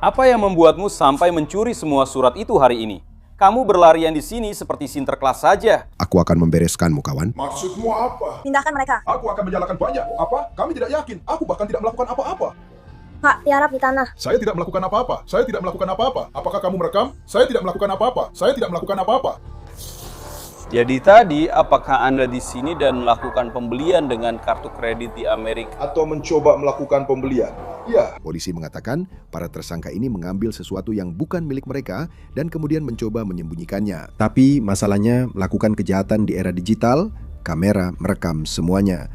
Apa yang membuatmu sampai mencuri semua surat itu hari ini? Kamu berlarian di sini seperti Sinterklas saja. Aku akan membereskanmu, kawan. Maksudmu apa? Pindahkan mereka. Aku akan menyalakan banyak. Apa? Kami tidak yakin. Aku bahkan tidak melakukan apa-apa. Pak, tiarap di tanah. Saya tidak melakukan apa-apa. Saya tidak melakukan apa-apa. Apakah kamu merekam? Saya tidak melakukan apa-apa. Saya tidak melakukan apa-apa. Jadi tadi, apakah Anda di sini dan melakukan pembelian dengan kartu kredit di Amerika? Atau mencoba melakukan pembelian? Ya. Polisi mengatakan para tersangka ini mengambil sesuatu yang bukan milik mereka dan kemudian mencoba menyembunyikannya. Tapi masalahnya melakukan kejahatan di era digital, kamera merekam semuanya.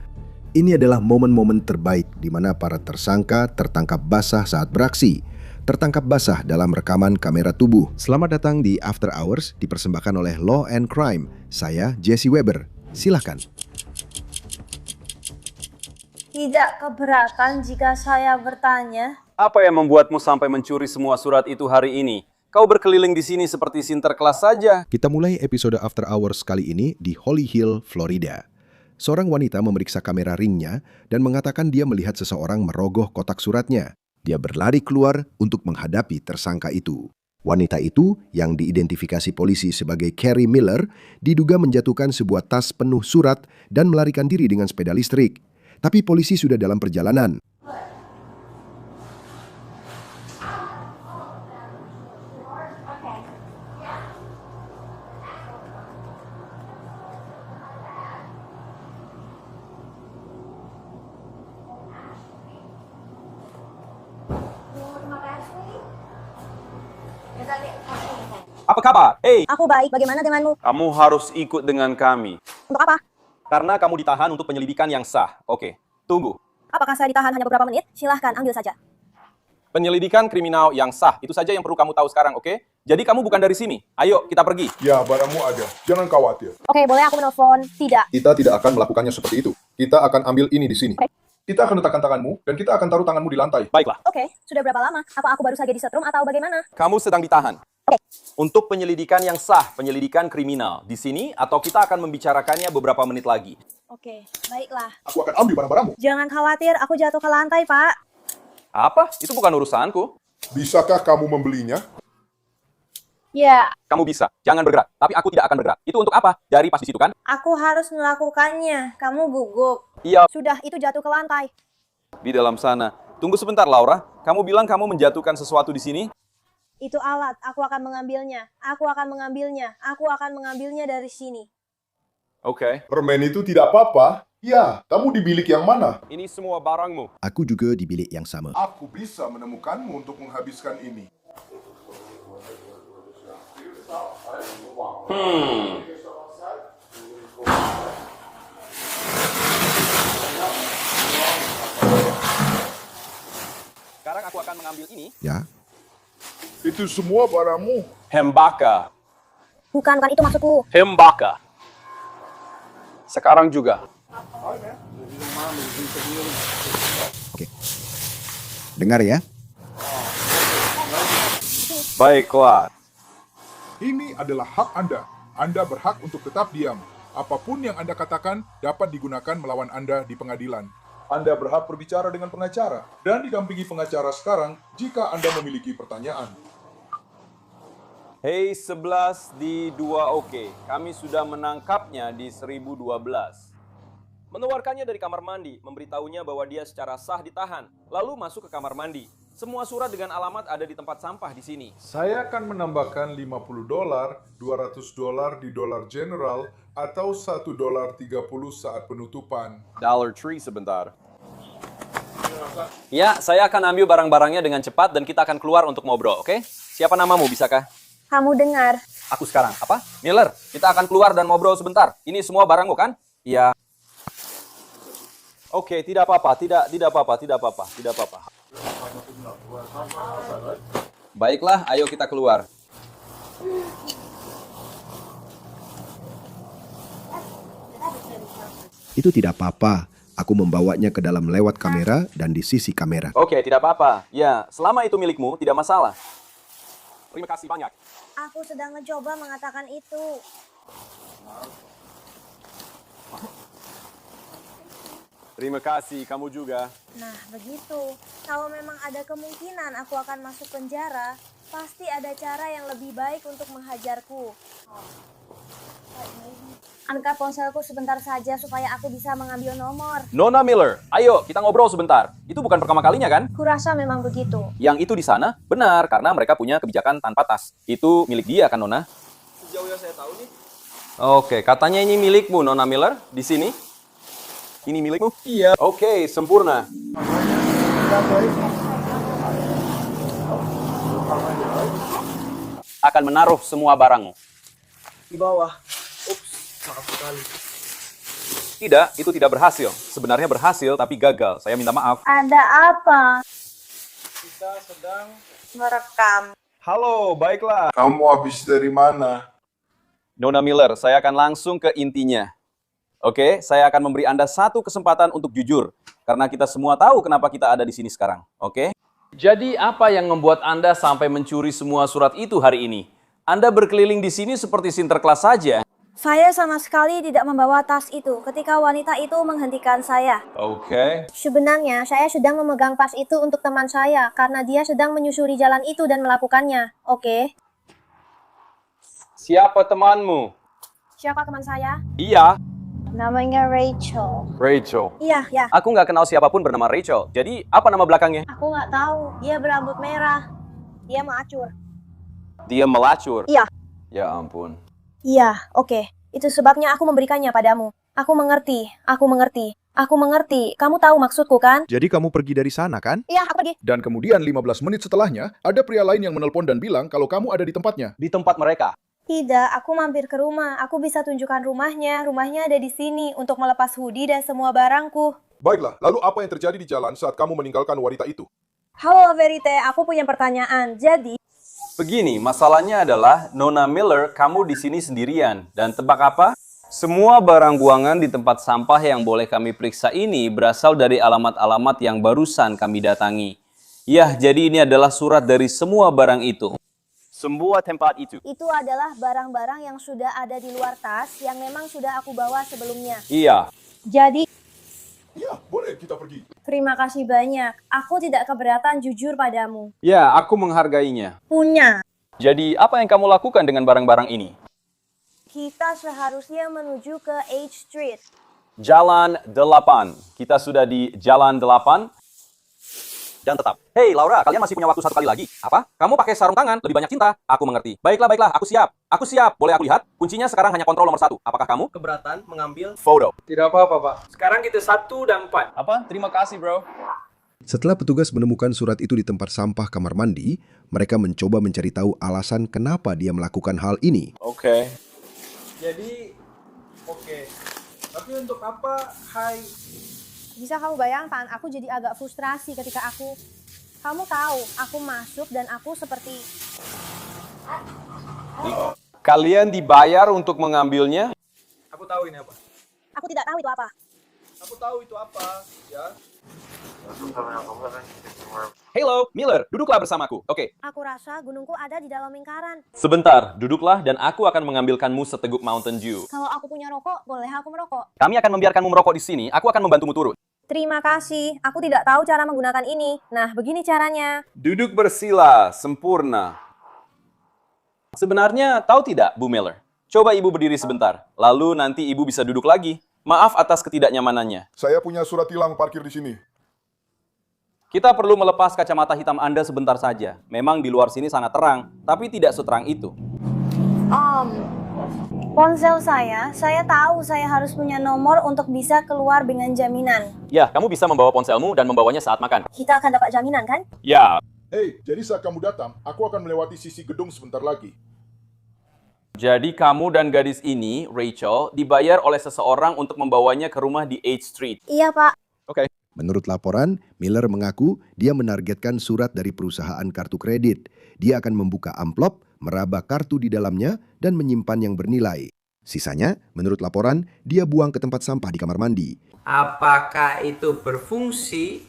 Ini adalah momen-momen terbaik di mana para tersangka tertangkap basah saat beraksi. Tertangkap basah dalam rekaman kamera tubuh. Selamat datang di After Hours, dipersembahkan oleh Law and Crime. Saya Jesse Weber. Silahkan. Tidak keberatan jika saya bertanya? Apa yang membuatmu sampai mencuri semua surat itu hari ini? Kau berkeliling di sini seperti Sinterklas saja. Kita mulai episode After Hours kali ini di Holly Hill, Florida. Seorang wanita memeriksa kamera ringnya dan mengatakan dia melihat seseorang merogoh kotak suratnya. Dia berlari keluar untuk menghadapi tersangka itu. Wanita itu, yang diidentifikasi polisi sebagai Carrie Miller, diduga menjatuhkan sebuah tas penuh surat dan melarikan diri dengan sepeda listrik. Tapi polisi sudah dalam perjalanan. Apa kabar? Hei, Aku baik, bagaimana denganmu? kamu harus ikut dengan kami. Untuk apa? Karena kamu ditahan untuk penyelidikan yang sah. Oke, tunggu. Apakah saya ditahan hanya beberapa menit? Silahkan, ambil saja. Penyelidikan kriminal yang sah, itu saja yang perlu kamu tahu sekarang, oke? Jadi kamu bukan dari sini. Ayo, kita pergi. Ya, barangmu ada. Jangan khawatir. Oke, boleh aku menelpon? Tidak. Kita tidak akan melakukannya seperti itu. Kita akan ambil ini di sini. Kita akan letakkan tanganmu dan kita akan taruh tanganmu di lantai. Baiklah, Oke, sudah berapa lama? Apa aku baru saja disetrum atau bagaimana? kamu sedang ditahan. Oke. Untuk penyelidikan yang sah, penyelidikan kriminal. Di sini, atau kita akan membicarakannya beberapa menit lagi. Oke, baiklah. Aku akan ambil barang-barangmu. Jangan khawatir, aku jatuh ke lantai, Pak. Apa? Itu bukan urusanku. Bisakah kamu membelinya? Ya, Kamu bisa. Jangan bergerak. Tapi aku tidak akan bergerak. Itu untuk apa? Dari pas di situ kan? aku harus melakukannya. Kamu gugup. Iya, Sudah, itu jatuh ke lantai. di dalam sana. Tunggu sebentar, Laura. Kamu bilang kamu menjatuhkan sesuatu di sini? Itu alat, aku akan mengambilnya. Aku akan mengambilnya. Aku akan mengambilnya dari sini. Oke. Permen itu tidak apa-apa. Ya, kamu di bilik yang mana? Ini semua barangmu. Aku juga di bilik yang sama. Aku bisa menemukanmu untuk menghabiskan ini. Sekarang aku akan mengambil ini. Ya, Itu semua barangmu. Hembaka. Bukan itu maksudku. Hembaka. Sekarang juga. oke. Dengar ya. Baiklah. Ini adalah hak Anda. Anda berhak untuk tetap diam. Apapun yang Anda katakan dapat digunakan melawan Anda di pengadilan. Anda berhak berbicara dengan pengacara dan didampingi pengacara sekarang jika Anda memiliki pertanyaan. Hei 11 di 2 oke. Kami sudah menangkapnya di 1012. Mengeluarkannya dari kamar mandi, memberitahunya bahwa dia secara sah ditahan, lalu masuk ke kamar mandi. Semua surat dengan alamat ada di tempat sampah di sini. Saya akan menambahkan $50, $200 di dolar general, atau $1.30 saat penutupan. Dollar Tree sebentar. Ya, saya akan ambil barang-barangnya dengan cepat dan kita akan keluar untuk ngobrol, oke? Siapa namamu, bisakah? Kamu dengar. Aku sekarang. Apa? Miller, kita akan keluar dan ngobrol sebentar. Ini semua barangmu kan? Iya. Oke, tidak apa-apa. Tidak apa-apa. Baiklah, ayo kita keluar. Itu tidak apa-apa. Aku membawanya ke dalam lewat kamera dan di sisi kamera. Oke, tidak apa-apa. Ya, selama itu milikmu, tidak masalah. Terima kasih banyak. Aku sedang mencoba mengatakan itu. Terima kasih, kamu juga. Nah, begitu. Kalau memang ada kemungkinan aku akan masuk penjara, pasti ada cara yang lebih baik untuk menghajarku. Angkat ponselku sebentar saja supaya aku bisa mengambil nomor. Nona Miller, ayo kita ngobrol sebentar. Itu bukan pertama kalinya kan? Kurasa memang begitu. Yang itu di sana benar karena mereka punya kebijakan tanpa tas. Itu milik dia kan Nona? Sejauh yang saya tahu nih. Oke, katanya ini milikmu Nona Miller di sini. Ini milikmu? Iya. Oke, sempurna. Akan menaruh semua barangmu. Di bawah. Ups, maaf sekali. Tidak, itu tidak berhasil. Sebenarnya berhasil tapi gagal. Saya minta maaf. Ada apa? Kita sedang Merekam. Halo, baiklah. Kamu habis dari mana? Nona Miller, saya akan langsung ke intinya. Oke, saya akan memberi Anda satu kesempatan untuk jujur. Karena kita semua tahu kenapa kita ada di sini sekarang. Oke? Jadi apa yang membuat Anda sampai mencuri semua surat itu hari ini? Anda berkeliling di sini seperti Sinterklas saja. Saya sama sekali tidak membawa tas itu ketika wanita itu menghentikan saya. Oke. Sebenarnya saya sedang memegang tas itu untuk teman saya karena dia sedang menyusuri jalan itu dan melakukannya. Oke. Siapa temanmu? Siapa teman saya? Iya, Namanya Rachel. Rachel. Iya, ya. Aku nggak kenal siapapun bernama Rachel. Jadi, apa nama belakangnya? Aku nggak tahu. Dia berambut merah. Dia mengacur. Dia melacur. Iya. Ya ampun. Iya, oke. Itu sebabnya aku memberikannya padamu. Aku mengerti. Aku mengerti. Aku mengerti. Kamu tahu maksudku kan? Jadi kamu pergi dari sana kan? Iya, aku pergi. Dan kemudian 15 menit setelahnya, ada pria lain yang menelpon dan bilang kalau kamu ada di tempatnya. Di tempat mereka. Tidak, aku mampir ke rumah. Aku bisa tunjukkan rumahnya. Rumahnya ada di sini untuk melepas hoodie dan semua barangku. Baiklah, lalu apa yang terjadi di jalan saat kamu meninggalkan wanita itu? Halo Verite, aku punya pertanyaan. Jadi, Begini, masalahnya adalah Nona Miller, kamu di sini sendirian. Dan tebak apa? Semua barang buangan di tempat sampah yang boleh kami periksa ini berasal dari alamat-alamat yang barusan kami datangi. Yah, jadi ini adalah surat dari semua barang itu. Semua tempat itu. itu adalah barang-barang yang sudah ada di luar tas yang memang sudah aku bawa sebelumnya. Iya. Jadi, Ya, boleh kita pergi. terima kasih banyak. Aku tidak keberatan jujur padamu. Ya, aku menghargainya. Punya. Jadi, apa yang kamu lakukan dengan barang-barang ini? Kita seharusnya menuju ke H Street. Jalan 8. Kita sudah di Jalan 8. Dan tetap. Hei Laura, kalian masih punya waktu satu kali lagi. Apa? Kamu pakai sarung tangan, lebih banyak cinta. Aku mengerti. Baiklah, aku siap. Aku siap. Boleh aku lihat? Kuncinya sekarang hanya kontrol nomor 1. Apakah kamu? keberatan mengambil. Foto. Tidak apa-apa, Pak. Sekarang kita 1 dan 4. Apa? Terima kasih, bro. Setelah petugas menemukan surat itu di tempat sampah kamar mandi, mereka mencoba mencari tahu alasan kenapa dia melakukan hal ini. Oke. Jadi, oke. Tapi untuk apa? Hai. Bisa kamu bayangkan, aku jadi agak frustrasi ketika kamu tahu, aku masuk dan aku seperti, Kalian dibayar untuk mengambilnya? Aku tahu ini apa. aku tidak tahu itu apa. Aku tahu itu apa, ya. Hello, Miller. Duduklah bersamaku. Oke. Aku rasa gunungku ada di dalam lingkaran. Sebentar, duduklah dan aku akan mengambilkanmu seteguk Mountain Dew. Kalau aku punya rokok, boleh aku merokok? Kami akan membiarkanmu merokok di sini. Aku akan membantumu turun. Terima kasih, aku tidak tahu cara menggunakan ini. Nah, begini caranya. Duduk bersila, sempurna. Sebenarnya, tahu tidak, Bu Miller? Coba ibu berdiri sebentar, lalu nanti ibu bisa duduk lagi. Maaf atas ketidaknyamanannya. Saya punya surat tilang parkir di sini. Kita perlu melepas kacamata hitam Anda sebentar saja. Memang di luar sini sangat terang, tapi tidak seterang itu. Ponsel saya tahu saya harus punya nomor untuk bisa keluar dengan jaminan. Ya, kamu bisa membawa ponselmu dan membawanya saat makan. Kita akan dapat jaminan, kan? Ya. Hei, jadi saat kamu datang, aku akan melewati sisi gedung sebentar lagi. Jadi kamu dan gadis ini, Rachel, dibayar oleh seseorang untuk membawanya ke rumah di 8th Street. Iya, Pak. Oke. Menurut laporan, Miller mengaku dia menargetkan surat dari perusahaan kartu kredit. Dia akan membuka amplop, meraba kartu di dalamnya, dan menyimpan yang bernilai. Sisanya, menurut laporan, dia buang ke tempat sampah di kamar mandi. Apakah itu berfungsi?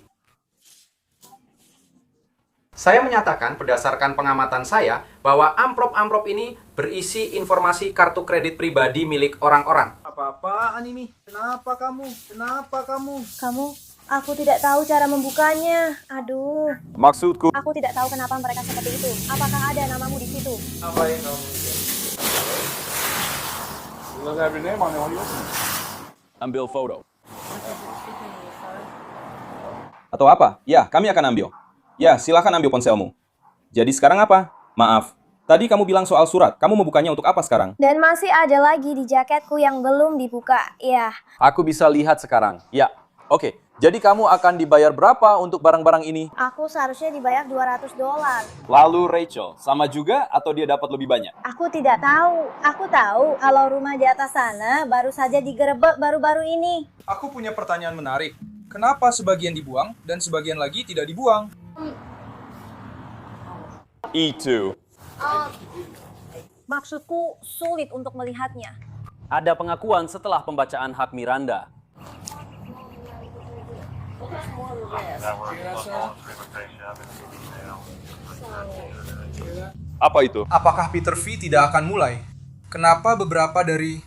Saya menyatakan berdasarkan pengamatan saya bahwa amplop-amplop ini berisi informasi kartu kredit pribadi milik orang-orang. Apa-apaan ini? Kenapa kamu? Kenapa kamu? Aku tidak tahu cara membukanya. Aduh, Maksudku, aku tidak tahu kenapa mereka seperti itu. Apakah ada namamu di situ? Apa yang kamu ambil foto. Atau apa? Ya, kami akan ambil. Ya, silakan ambil ponselmu. Jadi sekarang apa? Maaf, tadi kamu bilang soal surat. Kamu membukanya untuk apa sekarang? Dan masih ada lagi di jaketku yang belum dibuka. Ya, Aku bisa lihat sekarang. Ya, oke. Jadi kamu akan dibayar berapa untuk barang-barang ini? aku seharusnya dibayar $200. Lalu Rachel, sama juga atau dia dapat lebih banyak? Aku tidak tahu. Aku tahu kalau rumah di atas sana baru saja digerebek baru-baru ini. Aku punya pertanyaan menarik. Kenapa sebagian dibuang dan sebagian lagi tidak dibuang? Itu. Maksudku sulit untuk melihatnya. Ada pengakuan setelah pembacaan hak Miranda. Apa itu? Apakah Peter V tidak akan mulai? Kenapa beberapa dari...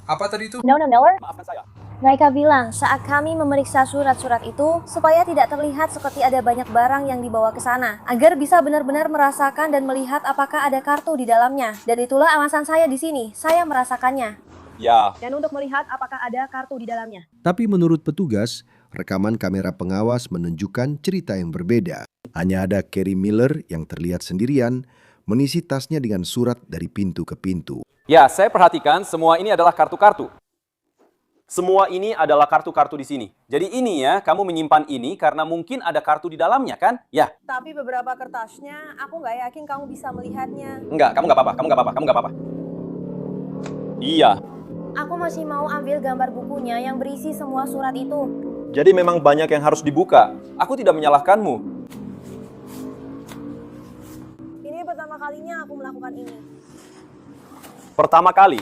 Apa tadi itu? Nona Miller? Maafkan saya. Mereka bilang saat kami memeriksa surat-surat itu supaya tidak terlihat seperti ada banyak barang yang dibawa ke sana, agar bisa benar-benar merasakan dan melihat apakah ada kartu di dalamnya. Dan itulah alasan saya di sini. Saya merasakannya. Ya, Dan untuk melihat apakah ada kartu di dalamnya. Tapi menurut petugas, rekaman kamera pengawas menunjukkan cerita yang berbeda. Hanya ada Carrie Miller yang terlihat sendirian, mengisi tasnya dengan surat dari pintu ke pintu. ya, saya perhatikan semua ini adalah kartu-kartu. Semua ini adalah kartu-kartu di sini. Jadi ini ya, kamu menyimpan ini karena mungkin ada kartu di dalamnya kan? Ya, Tapi beberapa kertasnya, aku nggak yakin kamu bisa melihatnya. enggak, kamu nggak apa-apa, kamu nggak apa-apa, kamu nggak apa-apa. Iya, Aku masih mau ambil gambar bukunya yang berisi semua surat itu. jadi memang banyak yang harus dibuka. Aku tidak menyalahkanmu. Ini pertama kalinya aku melakukan ini. Pertama kali.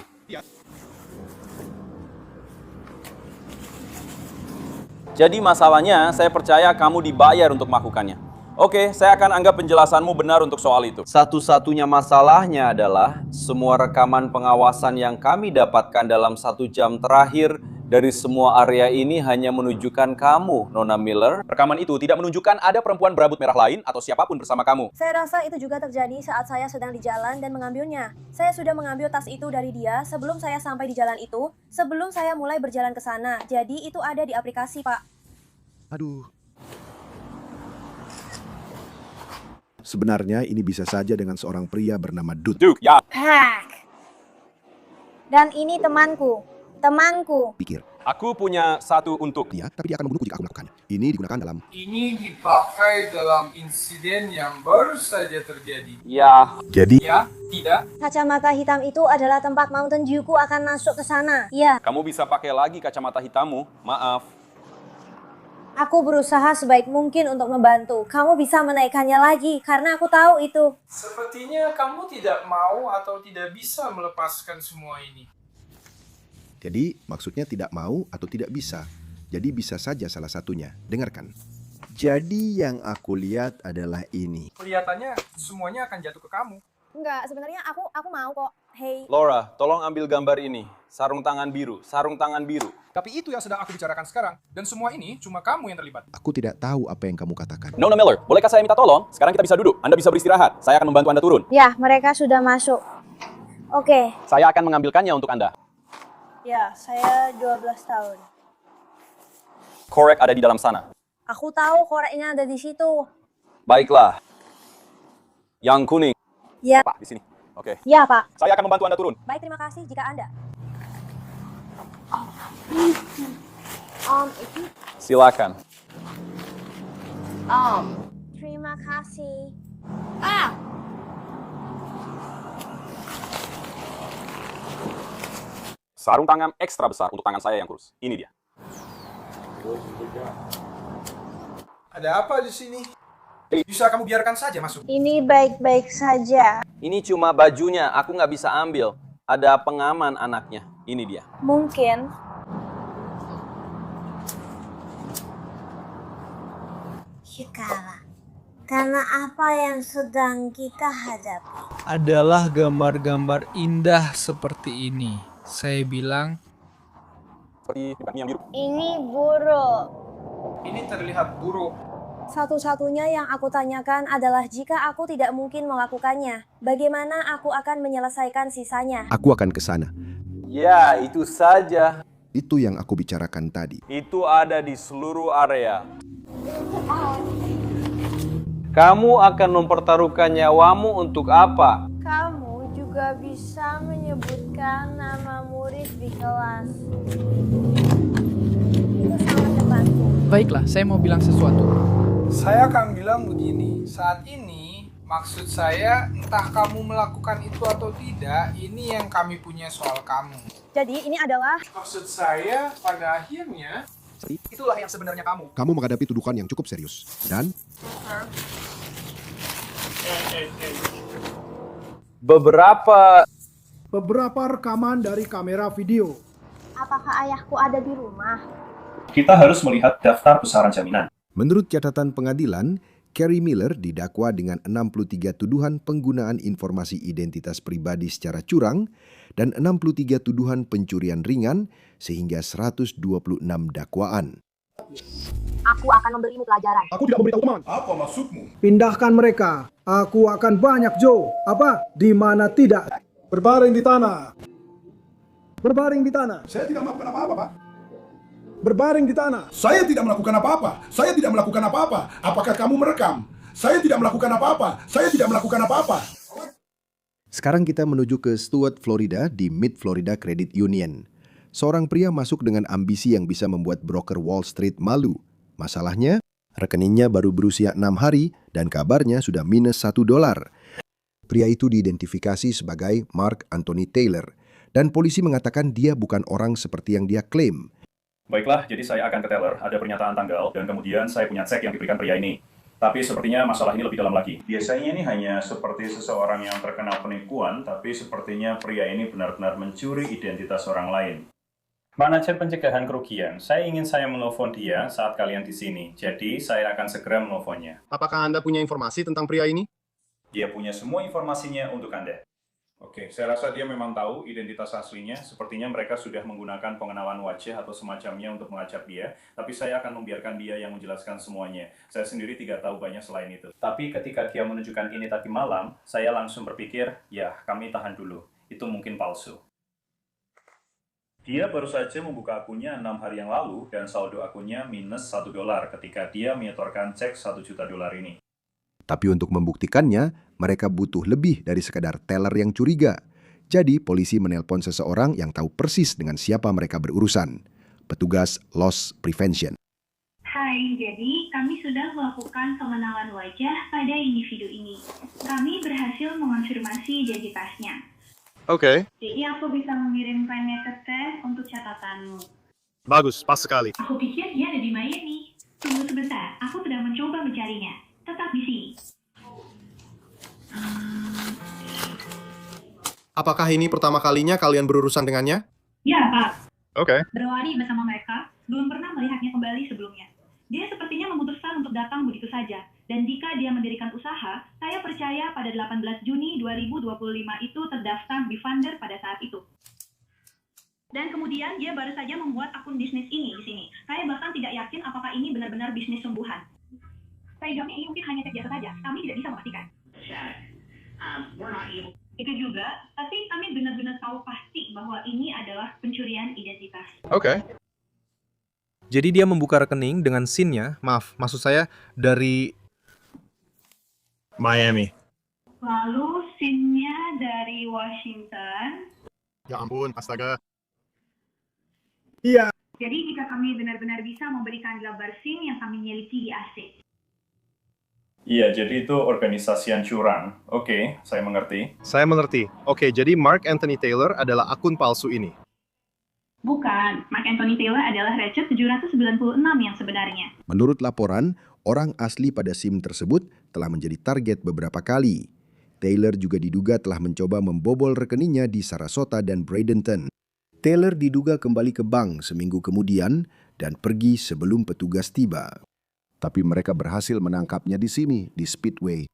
Jadi masalahnya, saya percaya kamu dibayar untuk melakukannya. Oke, saya akan anggap penjelasanmu benar untuk soal itu. Satu-satunya masalahnya adalah semua rekaman pengawasan yang kami dapatkan dalam 1 jam terakhir dari semua area ini hanya menunjukkan kamu, Nona Miller. Rekaman itu tidak menunjukkan ada perempuan berambut merah lain atau siapapun bersama kamu. Saya rasa itu juga terjadi saat saya sedang di jalan dan mengambilnya. Saya sudah mengambil tas itu dari dia sebelum saya sampai di jalan itu, sebelum saya mulai berjalan ke sana. Jadi itu ada di aplikasi, Pak. Aduh. Sebenarnya ini bisa saja dengan seorang pria bernama Dud. Duke, ya. Hack. Dan ini temanku. Temanku. Pikir, Aku punya satu untuk. dia, tapi dia akan membunuhku jika aku melakukannya. Ini digunakan dalam... Ini dipakai dalam insiden yang baru saja terjadi. Ya. Jadi, Ya, tidak? Kacamata hitam itu adalah tempat Mountain Dew-ku akan masuk ke sana. Iya, Kamu bisa pakai lagi kacamata hitammu. Maaf. aku berusaha sebaik mungkin untuk membantu. Kamu bisa menaikkannya lagi karena aku tahu itu. Sepertinya kamu tidak mau atau tidak bisa melepaskan semua ini. jadi maksudnya tidak mau atau tidak bisa. Jadi bisa saja salah satunya. Dengarkan. Jadi yang aku lihat adalah ini. Kelihatannya semuanya akan jatuh ke kamu. Enggak, sebenarnya aku mau kok. Hey, Laura, tolong ambil gambar ini. Sarung tangan biru, sarung tangan biru. Tapi itu yang sedang aku bicarakan sekarang. Dan semua ini cuma kamu yang terlibat. Aku tidak tahu apa yang kamu katakan. Nona Miller, bolehkah saya minta tolong? Sekarang kita bisa duduk. Anda bisa beristirahat. Saya akan membantu Anda turun. ya mereka sudah masuk. Oke, Saya akan mengambilkannya untuk Anda. ya saya 12 tahun. Korek ada di dalam sana. Aku tahu koreknya ada di situ. Baiklah. Yang kuning. Ya, Pak, di sini. Oke. ya Pak. Saya akan membantu Anda turun. Baik, terima kasih jika Anda. Silakan. Terima kasih. Sarung tangan ekstra besar untuk tangan saya yang kurus. Ini dia. Ada apa di sini? Bisa kamu biarkan saja masuk. Ini baik-baik saja. Ini cuma bajunya. Aku nggak bisa ambil. Ada pengaman anaknya. Ini dia. Mungkin. Yukala. Karena apa yang sedang kita hadapi adalah gambar-gambar indah seperti ini. Saya bilang, ini buruk. Ini terlihat buruk. Satu-satunya yang aku tanyakan adalah jika aku tidak mungkin melakukannya, bagaimana aku akan menyelesaikan sisanya? Aku akan ke sana. Ya, itu saja. Itu yang aku bicarakan tadi. Itu ada di seluruh area. Kamu akan mempertaruhkan nyawamu untuk apa? Kamu juga bisa menyebutkan nama murid di kelas. Itu sangat membantu. baiklah, saya mau bilang sesuatu. Saya akan bilang begini, saat ini maksud saya entah kamu melakukan itu atau tidak, ini yang kami punya soal kamu. Jadi ini adalah Maksud saya pada akhirnya Itulah yang sebenarnya kamu. Kamu menghadapi tuduhan yang cukup serius. Dan beberapa rekaman dari kamera video. apakah ayahku ada di rumah? Kita harus melihat daftar besaran jaminan. menurut catatan pengadilan, Carrie Miller didakwa dengan 63 tuduhan penggunaan informasi identitas pribadi secara curang dan 63 tuduhan pencurian ringan sehingga 126 dakwaan. Aku akan memberimu pelajaran. Aku tidak memberitahu teman. Apa maksudmu? Pindahkan mereka. Aku akan banyak, Joe. Apa? Di mana tidak? Berbaring di tanah. Berbaring di tanah. Saya tidak melakukan apa-apa, Pak. Berbaring di tanah. Saya tidak melakukan apa-apa. Saya tidak melakukan apa-apa. Apakah kamu merekam? Saya tidak melakukan apa-apa. Saya tidak melakukan apa-apa. Sekarang kita menuju ke Stuart, Florida di Mid Florida Credit Union. Seorang pria masuk dengan ambisi yang bisa membuat broker Wall Street malu. Masalahnya, rekeningnya baru berusia 6 hari dan kabarnya sudah minus $1. Pria itu diidentifikasi sebagai Mark Anthony Taylor dan polisi mengatakan dia bukan orang seperti yang dia klaim. Baiklah, jadi saya akan ke teller. Ada pernyataan tanggal, dan kemudian saya punya cek yang diberikan pria ini. Tapi sepertinya masalah ini lebih dalam lagi. Biasanya ini hanya seperti seseorang yang terkena penipuan, tapi sepertinya pria ini benar-benar mencuri identitas orang lain. Manajer pencegahan kerugian, saya ingin menelpon dia saat kalian di sini. Jadi, saya akan segera menelponnya. Apakah Anda punya informasi tentang pria ini? Dia punya semua informasinya untuk Anda. Oke, saya rasa dia memang tahu identitas aslinya. Sepertinya mereka sudah menggunakan pengenalan wajah atau semacamnya untuk melacak dia. Tapi saya akan membiarkan dia yang menjelaskan semuanya. Saya sendiri tidak tahu banyak selain itu. Tapi ketika dia menunjukkan ini tadi malam, saya langsung berpikir, ya kami tahan dulu. Itu mungkin palsu. Dia baru saja membuka akunnya 6 hari yang lalu, dan saldo akunnya minus $1 ketika dia menyetorkan cek $1 juta ini. Tapi untuk membuktikannya, mereka butuh lebih dari sekadar teller yang curiga. Jadi polisi menelpon seseorang yang tahu persis dengan siapa mereka berurusan. Petugas loss prevention. Hai, jadi kami sudah melakukan pengenalan wajah pada individu ini. Kami berhasil mengonfirmasi identitasnya. Oke. Jadi aku bisa mengirimkannya ke tes untuk catatanmu. Bagus, pas sekali. Aku pikir dia ada di Miami. Tunggu sebentar, aku sedang mencoba mencarinya. Tetap di sini. Apakah ini pertama kalinya kalian berurusan dengannya? Ya, Pak. Oke. Berlari bersama mereka, belum pernah melihatnya kembali sebelumnya. Dia sepertinya memutuskan untuk datang begitu saja. Dan jika dia mendirikan usaha, saya percaya pada 18 Juni 2025 itu terdaftar di Funder pada saat itu. Dan kemudian dia baru saja membuat akun bisnis ini di sini. Saya bahkan tidak yakin apakah ini benar-benar bisnis sungguhan. Saya jamin ini mungkin hanya cek biasa saja. Kami tidak bisa memastikan. Itu juga, tapi kami benar-benar tahu pasti bahwa ini adalah pencurian identitas. Oke. Jadi dia membuka rekening dengan SIN-nya, maksud saya dari Miami. Lalu SIN-nya dari Washington. Ya ampun, astaga. Iya. Jadi jika kami benar-benar bisa memberikan gambar SIM yang kami miliki di AC. Iya, jadi itu organisasi yang curang. Oke, saya mengerti. Saya mengerti. Oke, jadi Mark Anthony Taylor adalah akun palsu ini. Bukan, Mark Anthony Taylor adalah Richard 796 yang sebenarnya. Menurut laporan, orang asli pada SIM tersebut telah menjadi target beberapa kali. Taylor juga diduga telah mencoba membobol rekeningnya di Sarasota dan Bradenton. Taylor diduga kembali ke bank seminggu kemudian dan pergi sebelum petugas tiba. Tapi mereka berhasil menangkapnya di sini, di Speedway.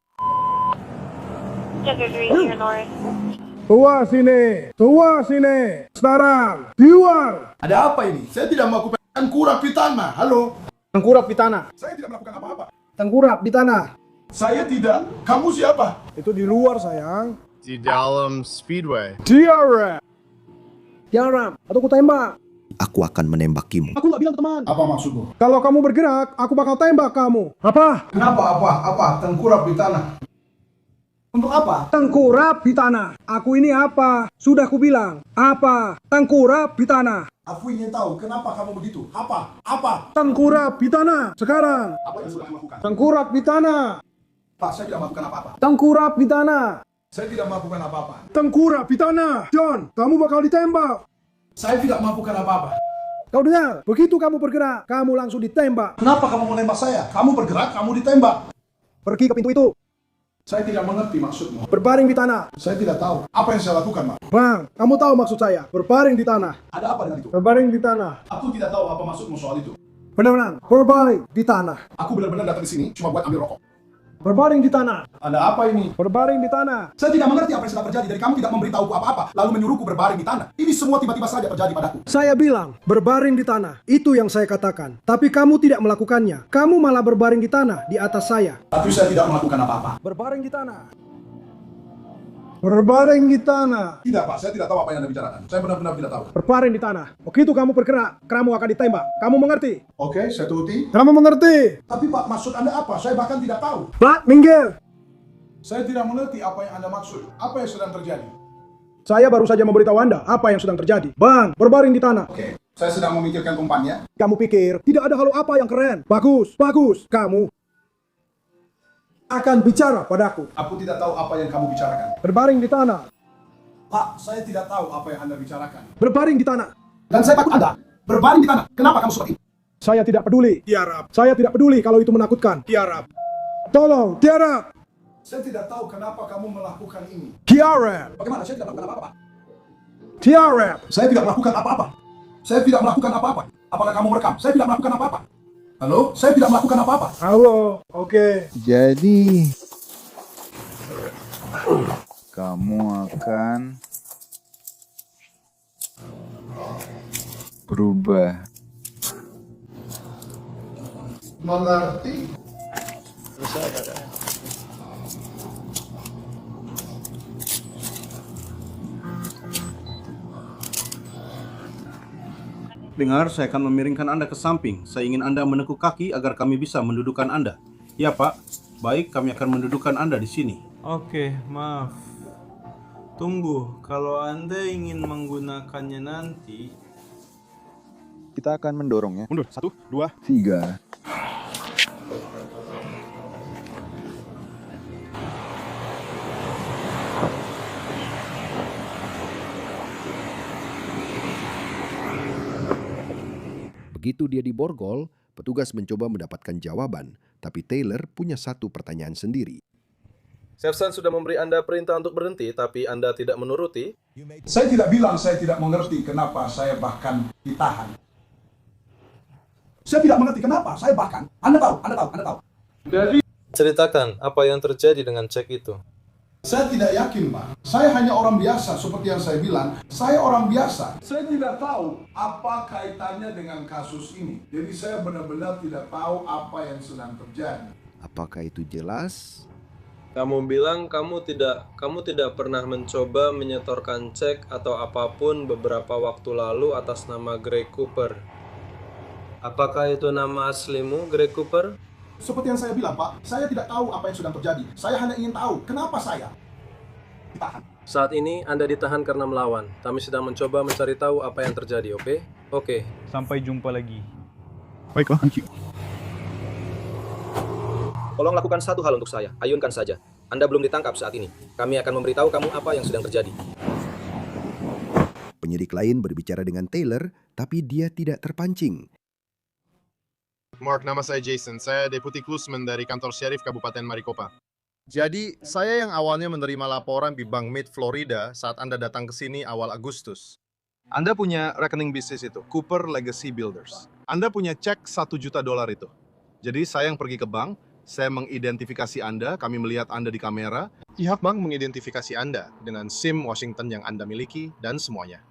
Tua sini, sekarang, keluar. Ada apa ini? Saya tidak melakukan tengkurap di tanah. Halo? Tengkurap di tanah. Saya tidak melakukan apa-apa. Tengkurap di tanah. Saya tidak. Kamu siapa? Itu di luar, sayang. Di dalam Speedway. Tiara. Atau ku tembak. Aku akan menembakmu. Aku gak bilang teman. Apa maksudmu? Kalau kamu bergerak, aku bakal tembak kamu. Apa? Kenapa? Apa? Tengkurap di tanah. Untuk apa? Tengkurap di tanah. Aku ini apa? Sudah ku bilang. Apa? Tengkurap di tanah. Aku ingin tahu kenapa kamu begitu. Apa? Tengkurap di tanah. Sekarang. Apa yang sudah melakukan? Tengkurap di tanah. Pak, saya tidak melakukan apa-apa. Tengkurap di tanah. Saya tidak melakukan apa-apa. Tengkurap di tanah. John, kamu bakal ditembak. Saya tidak melakukan apa-apa. Kau dengar? Begitu kamu bergerak, kamu langsung ditembak. Kenapa kamu menembak saya? Kamu bergerak, kamu ditembak. Pergi ke pintu itu. Saya tidak mengerti maksudmu. Berbaring di tanah. Saya tidak tahu. Apa yang saya lakukan, Pak? Bang, kamu tahu maksud saya. Berbaring di tanah. Ada apa dengan itu? Berbaring di tanah. Aku tidak tahu apa maksudmu soal itu. Benar-benar. Berbaring di tanah. Aku benar-benar datang ke sini cuma buat ambil rokok. Berbaring di tanah. Ada apa ini? Berbaring di tanah. Saya tidak mengerti apa yang sedang terjadi. Dari kamu tidak memberitahuku apa-apa, lalu menyuruhku berbaring di tanah. Ini semua tiba-tiba saja terjadi padaku. Saya bilang, berbaring di tanah. Itu yang saya katakan. Tapi kamu tidak melakukannya. Kamu malah berbaring di tanah di atas saya. Tapi saya tidak melakukan apa-apa. Berbaring di tanah. Berbaring di tanah. Tidak, Pak. Saya tidak tahu apa yang Anda bicarakan. Saya benar-benar tidak tahu. Berbaring di tanah. Begitu kamu bergerak, kamu akan ditembak. Kamu mengerti? Oke, saya turuti. Kamu mengerti? Tapi Pak, maksud Anda apa? Saya bahkan tidak tahu. Pak, minggir. Saya tidak mengerti apa yang Anda maksud. Apa yang sedang terjadi? Saya baru saja memberitahu Anda apa yang sedang terjadi. Bang, berbaring di tanah. Oke, saya sedang memikirkan umpannya. Kamu pikir tidak ada hal apa yang keren? Bagus, bagus. Kamu akan bicara padaku. Aku tidak tahu apa yang kamu bicarakan. Berbaring di tanah. Pak, saya tidak tahu apa yang Anda bicarakan. Berbaring di tanah. Dan saya takut Anda berbaring di tanah. Kenapa kamu seperti itu? Saya tidak peduli. Tiarap. Saya tidak peduli kalau itu menakutkan. Tiarap. Tolong, Tiarap. Saya tidak tahu kenapa kamu melakukan ini. Tiarap. Bagaimana? Saya tidak melakukan apa-apa. Tiarap. Saya tidak melakukan apa-apa. Saya tidak melakukan apa-apa. Apakah kamu merekam? Saya tidak melakukan apa-apa. Halo? Saya tidak melakukan apa-apa. Halo, oke. Jadi kamu akan berubah. Mengerti? Dengar, saya akan memiringkan Anda ke samping. Saya ingin Anda menekuk kaki agar kami bisa mendudukkan Anda. Ya, Pak. Baik, kami akan mendudukkan Anda di sini. Oke, maaf. Tunggu, kalau Anda ingin menggunakannya nanti... Kita akan mendorongnya. Mundur, 1, 2, 3. Begitu dia diborgol, petugas mencoba mendapatkan jawaban, tapi Taylor punya satu pertanyaan sendiri. Shevson sudah memberi Anda perintah untuk berhenti, tapi Anda tidak menuruti. Saya tidak bilang saya tidak mengerti kenapa saya bahkan ditahan. Saya tidak mengerti kenapa saya bahkan. Anda tahu. Jadi, ceritakan apa yang terjadi dengan cek itu. Saya tidak yakin, Pak. Saya hanya orang biasa, seperti yang saya bilang. Saya orang biasa. Saya tidak tahu apa kaitannya dengan kasus ini. Jadi saya benar-benar tidak tahu apa yang sedang terjadi. Apakah itu jelas? Kamu bilang kamu tidak pernah mencoba menyetorkan cek atau apapun beberapa waktu lalu atas nama Greg Cooper. Apakah itu nama aslimu, Greg Cooper? Seperti yang saya bilang, Pak, saya tidak tahu apa yang sedang terjadi. Saya hanya ingin tahu kenapa saya ditahan. Saat ini Anda ditahan karena melawan. Kami sedang mencoba mencari tahu apa yang terjadi, oke? Oke. Sampai jumpa lagi. Baiklah, thank you. Tolong lakukan satu hal untuk saya. Ayunkan saja. Anda belum ditangkap saat ini. Kami akan memberitahu kamu apa yang sedang terjadi. Penyidik lain berbicara dengan Taylor, tapi dia tidak terpancing. Mark, nama saya Jason. Saya Deputi Klusman dari kantor Sheriff Kabupaten Maricopa. Jadi, saya yang awalnya menerima laporan di Bank Mid Florida saat Anda datang ke sini awal Agustus. Anda punya rekening bisnis itu, Cooper Legacy Builders. Anda punya cek $1 juta itu. Jadi saya yang pergi ke bank, saya mengidentifikasi Anda, kami melihat Anda di kamera. Pihak bank mengidentifikasi Anda dengan SIM Washington yang Anda miliki dan semuanya.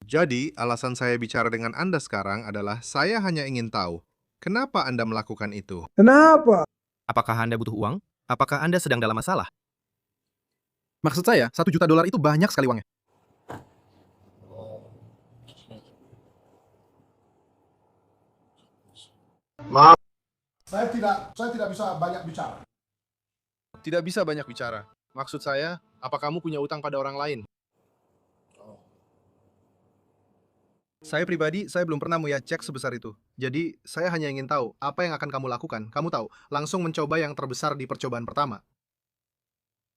Jadi, alasan saya bicara dengan Anda sekarang adalah saya hanya ingin tahu, kenapa Anda melakukan itu? Kenapa? Apakah Anda butuh uang? Apakah Anda sedang dalam masalah? Maksud saya, $1 juta itu banyak sekali uangnya. Maaf. Saya tidak bisa banyak bicara. Tidak bisa banyak bicara. Maksud saya, apa kamu punya utang pada orang lain? Saya pribadi, saya belum pernah punya cek sebesar itu. Jadi, saya hanya ingin tahu, apa yang akan kamu lakukan? Kamu tahu, langsung mencoba yang terbesar di percobaan pertama.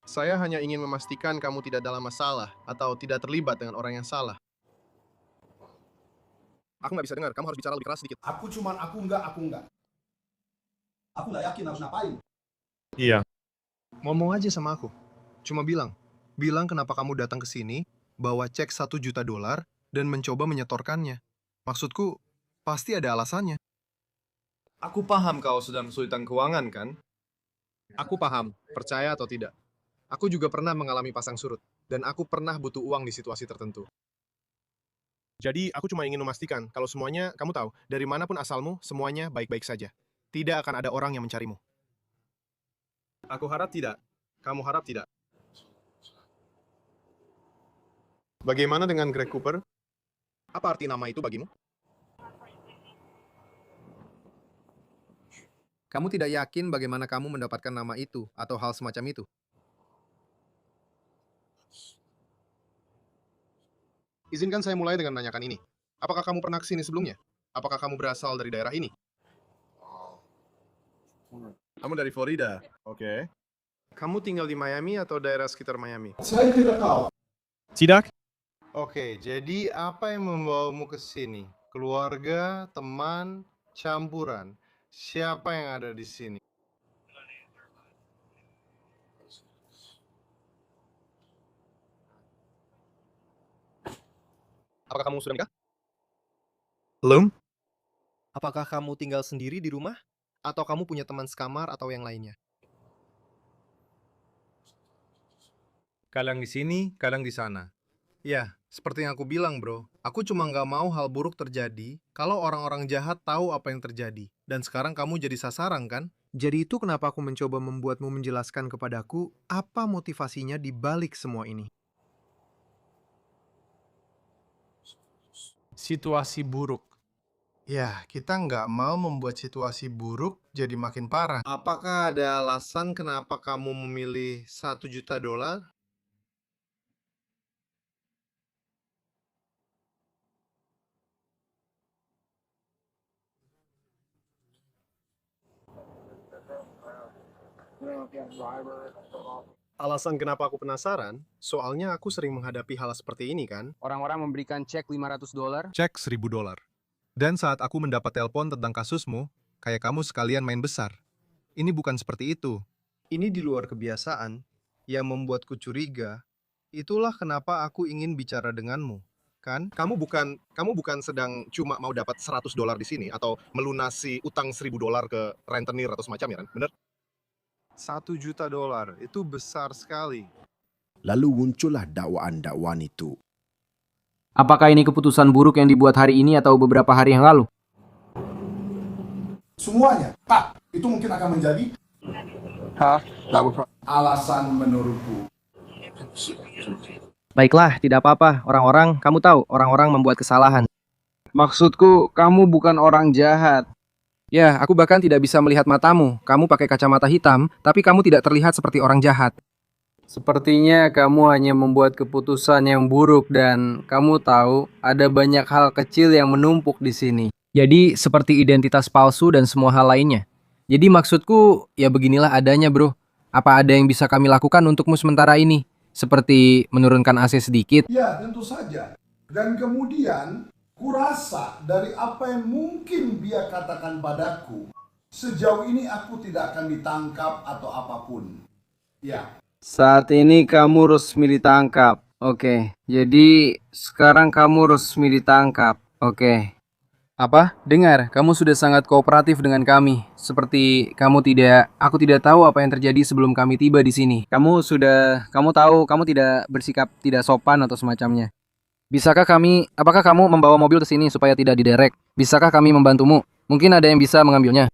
Saya hanya ingin memastikan kamu tidak dalam masalah, atau tidak terlibat dengan orang yang salah. Aku nggak bisa dengar, kamu harus bicara lebih keras sedikit. Aku enggak. Aku nggak yakin harus ngapain. Iya. Ngomong aja sama aku. Cuma bilang kenapa kamu datang ke sini, bawa cek $1 juta, dan mencoba menyetorkannya. Maksudku, pasti ada alasannya. Aku paham kau sedang kesulitan keuangan, kan? Aku paham, percaya atau tidak. Aku juga pernah mengalami pasang surut, dan aku pernah butuh uang di situasi tertentu. Jadi, aku cuma ingin memastikan, kalau semuanya, kamu tahu, dari manapun asalmu, semuanya baik-baik saja. Tidak akan ada orang yang mencarimu. Aku harap tidak. Kamu harap tidak. Bagaimana dengan Greg Cooper? Apa arti nama itu bagimu? Kamu tidak yakin bagaimana kamu mendapatkan nama itu atau hal semacam itu? Izinkan saya mulai dengan menanyakan ini. Apakah kamu pernah kesini sebelumnya? Apakah kamu berasal dari daerah ini? Kamu dari Florida. Oke. Kamu tinggal di Miami atau daerah sekitar Miami? Saya tidak tahu. Tidak? Oke, jadi apa yang membawamu ke sini? Keluarga, teman, campuran. Siapa yang ada di sini? Apakah kamu sudah nikah? Belum? Apakah kamu tinggal sendiri di rumah? Atau kamu punya teman sekamar atau yang lainnya? Kadang di sini, kadang di sana. Ya, seperti yang aku bilang, bro. Aku cuma nggak mau hal buruk terjadi kalau orang-orang jahat tahu apa yang terjadi. Dan sekarang kamu jadi sasaran, kan? Jadi itu kenapa aku mencoba membuatmu menjelaskan kepadaku apa motivasinya di balik semua ini. Situasi buruk. Ya, kita nggak mau membuat situasi buruk jadi makin parah. Apakah ada alasan kenapa kamu memilih $1 juta? Alasan kenapa aku penasaran, soalnya aku sering menghadapi hal seperti ini, kan? Orang-orang memberikan cek $500. Cek $1.000. Dan saat aku mendapat telepon tentang kasusmu, kayak kamu sekalian main besar. Ini bukan seperti itu. Ini di luar kebiasaan, yang membuatku curiga. Itulah kenapa aku ingin bicara denganmu, kan? Kamu bukan sedang cuma mau dapat $100 di sini, atau melunasi utang $1.000 ke rentenir atau semacamnya, kan? Bener? $1 juta, itu besar sekali. Lalu muncullah dakwaan-dakwaan itu. Apakah ini keputusan buruk yang dibuat hari ini atau beberapa hari yang lalu? Semuanya. Pak, itu mungkin akan menjadi alasan menurutku. Baiklah, tidak apa-apa. Orang-orang, kamu tahu, orang-orang membuat kesalahan. Maksudku, kamu bukan orang jahat. Ya, aku bahkan tidak bisa melihat matamu. Kamu pakai kacamata hitam, tapi kamu tidak terlihat seperti orang jahat. Sepertinya kamu hanya membuat keputusan yang buruk dan kamu tahu ada banyak hal kecil yang menumpuk di sini. Jadi seperti identitas palsu dan semua hal lainnya. Jadi maksudku, ya beginilah adanya, bro. Apa ada yang bisa kami lakukan untukmu sementara ini? Seperti menurunkan AC sedikit? Ya, tentu saja. Dan kemudian kurasa dari apa yang mungkin dia katakan padaku, sejauh ini aku tidak akan ditangkap atau apapun. Ya. Saat ini kamu resmi ditangkap. Oke, jadi sekarang kamu resmi ditangkap. Oke. Apa? Dengar, kamu sudah sangat kooperatif dengan kami. Seperti aku tidak tahu apa yang terjadi sebelum kami tiba di sini. Kamu tahu, kamu tidak bersikap tidak sopan atau semacamnya. Apakah kamu membawa mobil ke sini supaya tidak diderek? Bisakah kami membantumu? Mungkin ada yang bisa mengambilnya.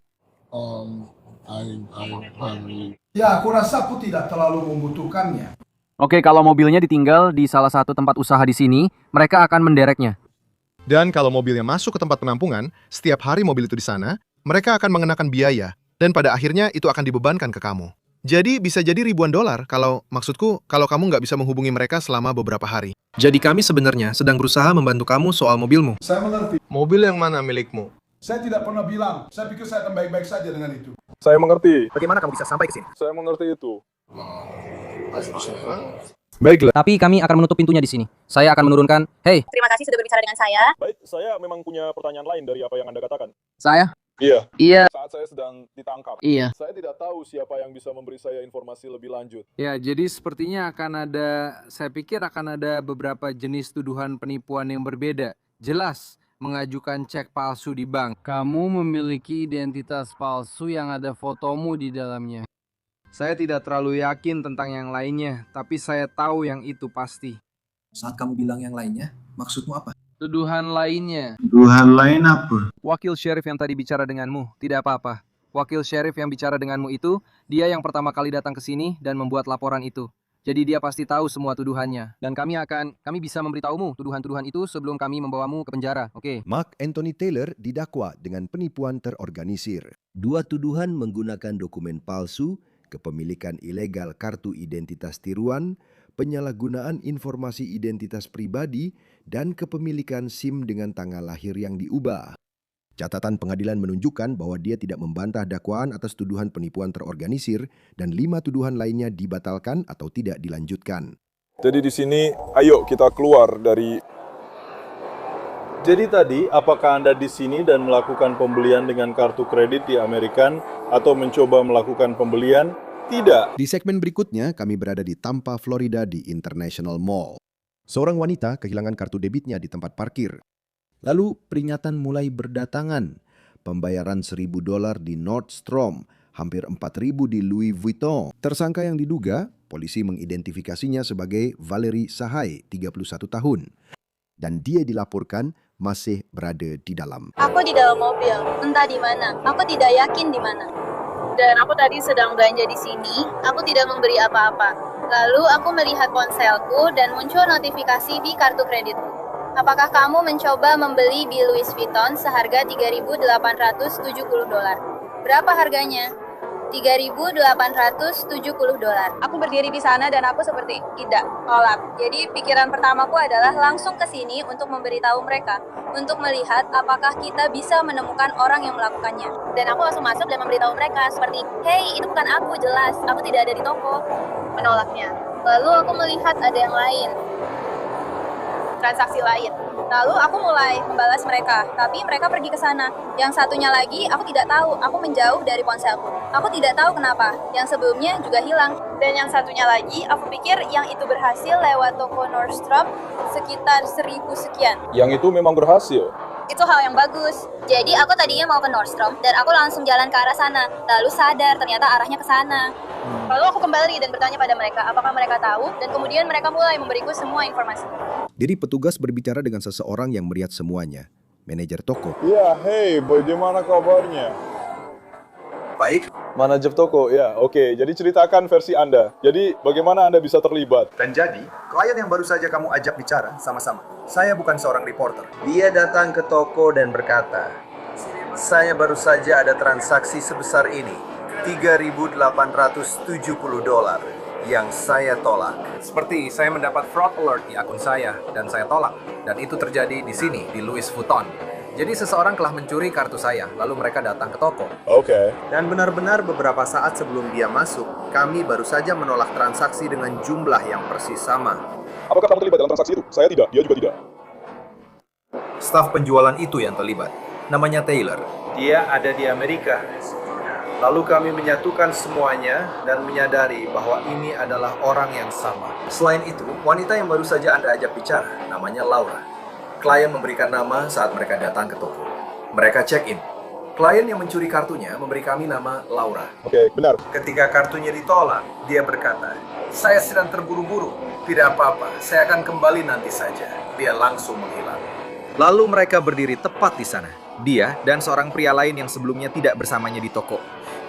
Ya, aku rasa aku tidak terlalu membutuhkannya. Oke, kalau mobilnya ditinggal di salah satu tempat usaha di sini, mereka akan mendereknya. Dan kalau mobilnya masuk ke tempat penampungan, setiap hari mobil itu di sana, mereka akan mengenakan biaya, dan pada akhirnya itu akan dibebankan ke kamu. Jadi bisa jadi ribuan dolar kalau kamu nggak bisa menghubungi mereka selama beberapa hari. Jadi kami sebenarnya sedang berusaha membantu kamu soal mobilmu. Saya mengerti. Mobil yang mana milikmu? Saya tidak pernah bilang. Saya pikir saya akan baik-baik saja dengan itu. Saya mengerti. Bagaimana kamu bisa sampai ke sini? Saya mengerti itu. Baiklah. Tapi kami akan menutup pintunya di sini. Saya akan menurunkan, "Hei." Terima kasih sudah berbicara dengan saya. Baik, saya memang punya pertanyaan lain dari apa yang Anda katakan. Saya? Iya. Iya. Saat saya sedang ditangkap. Iya. Saya tidak tahu siapa yang bisa memberi saya informasi lebih lanjut. Ya, jadi sepertinya saya pikir akan ada beberapa jenis tuduhan penipuan yang berbeda. Jelas, mengajukan cek palsu di bank. Kamu memiliki identitas palsu yang ada fotomu di dalamnya. Saya tidak terlalu yakin tentang yang lainnya, tapi saya tahu yang itu pasti. Saat kamu bilang yang lainnya, maksudmu apa? Tuduhan lainnya. Tuduhan lain apa? Wakil sheriff yang tadi bicara denganmu, tidak apa-apa. Wakil sheriff yang bicara denganmu itu, dia yang pertama kali datang ke sini dan membuat laporan itu. Jadi dia pasti tahu semua tuduhannya. Dan kami bisa memberitahumu tuduhan-tuduhan itu sebelum kami membawamu ke penjara, oke? Mark Anthony Taylor didakwa dengan penipuan terorganisir. 2 tuduhan menggunakan dokumen palsu, kepemilikan ilegal kartu identitas tiruan, penyalahgunaan informasi identitas pribadi, dan kepemilikan SIM dengan tanggal lahir yang diubah. Catatan pengadilan menunjukkan bahwa dia tidak membantah dakwaan atas tuduhan penipuan terorganisir dan 5 tuduhan lainnya dibatalkan atau tidak dilanjutkan. Jadi di sini, ayo kita keluar dari... Jadi tadi, apakah Anda di sini dan melakukan pembelian dengan kartu kredit di American atau mencoba melakukan pembelian? Tidak. Di segmen berikutnya, kami berada di Tampa, Florida di International Mall. Seorang wanita kehilangan kartu debitnya di tempat parkir. Lalu peringatan mulai berdatangan. Pembayaran $1.000 di Nordstrom, hampir 4.000 di Louis Vuitton. Tersangka yang diduga, polisi mengidentifikasinya sebagai Valerie Sahai, 31 tahun. Dan dia dilaporkan masih berada di dalam. Aku di dalam mobil, entah di mana. Aku tidak yakin di mana. Dan aku tadi sedang belanja di sini, aku tidak memberi apa-apa. Lalu aku melihat ponselku dan muncul notifikasi di kartu kreditku. Apakah kamu mencoba membeli di Louis Vuitton seharga $3.870? Berapa harganya? $3.870. Aku berdiri di sana dan aku seperti tidak tolak. Jadi pikiran pertamaku adalah langsung ke sini untuk memberitahu mereka, untuk melihat apakah kita bisa menemukan orang yang melakukannya. Dan aku langsung masuk dan memberitahu mereka seperti, "Hey, itu bukan aku, jelas. Aku tidak ada di toko." Menolaknya. Lalu aku melihat ada yang lain. Transaksi lain. Lalu aku mulai membalas mereka, tapi mereka pergi ke sana. Yang satunya lagi, aku tidak tahu, aku menjauh dari ponselku. Aku tidak tahu kenapa, yang sebelumnya juga hilang. Dan yang satunya lagi, aku pikir yang itu berhasil lewat toko Nordstrom sekitar 1.000 sekian. Yang itu memang berhasil. Itu hal yang bagus. Jadi aku tadinya mau ke Nordstrom dan aku langsung jalan ke arah sana. Lalu sadar ternyata arahnya ke sana. Lalu aku kembali dan bertanya pada mereka apakah mereka tahu, dan kemudian mereka mulai memberiku semua informasi. Jadi petugas berbicara dengan seseorang yang melihat semuanya. Manajer toko. Ya, hey, bagaimana kabarnya? Baik. Manajer toko, ya, oke. Jadi ceritakan versi Anda. Jadi bagaimana Anda bisa terlibat? Dan jadi, klien yang baru saja kamu ajak bicara sama-sama. Saya bukan seorang reporter. Dia datang ke toko dan berkata, "Saya baru saja ada transaksi sebesar ini, $3.870 yang saya tolak." Seperti saya mendapat fraud alert di akun saya dan saya tolak. Dan itu terjadi di sini, di Louis Vuitton. Jadi seseorang telah mencuri kartu saya, lalu mereka datang ke toko. Oke. Dan benar-benar beberapa saat sebelum dia masuk, kami baru saja menolak transaksi dengan jumlah yang persis sama. Apakah kamu terlibat dalam transaksi itu? Saya tidak, dia juga tidak. Staf penjualan itu yang terlibat. Namanya Taylor. Dia ada di Amerika. Lalu kami menyatukan semuanya dan menyadari bahwa ini adalah orang yang sama. Selain itu, wanita yang baru saja Anda ajak bicara, namanya Laura. Klien memberikan nama saat mereka datang ke toko. Mereka check-in. Klien yang mencuri kartunya memberi kami nama Laura. Oke, benar. Ketika kartunya ditolak, dia berkata, "Saya sedang terburu-buru. Tidak apa-apa, saya akan kembali nanti saja." Dia langsung menghilang. Lalu mereka berdiri tepat di sana. Dia dan seorang pria lain yang sebelumnya tidak bersamanya di toko.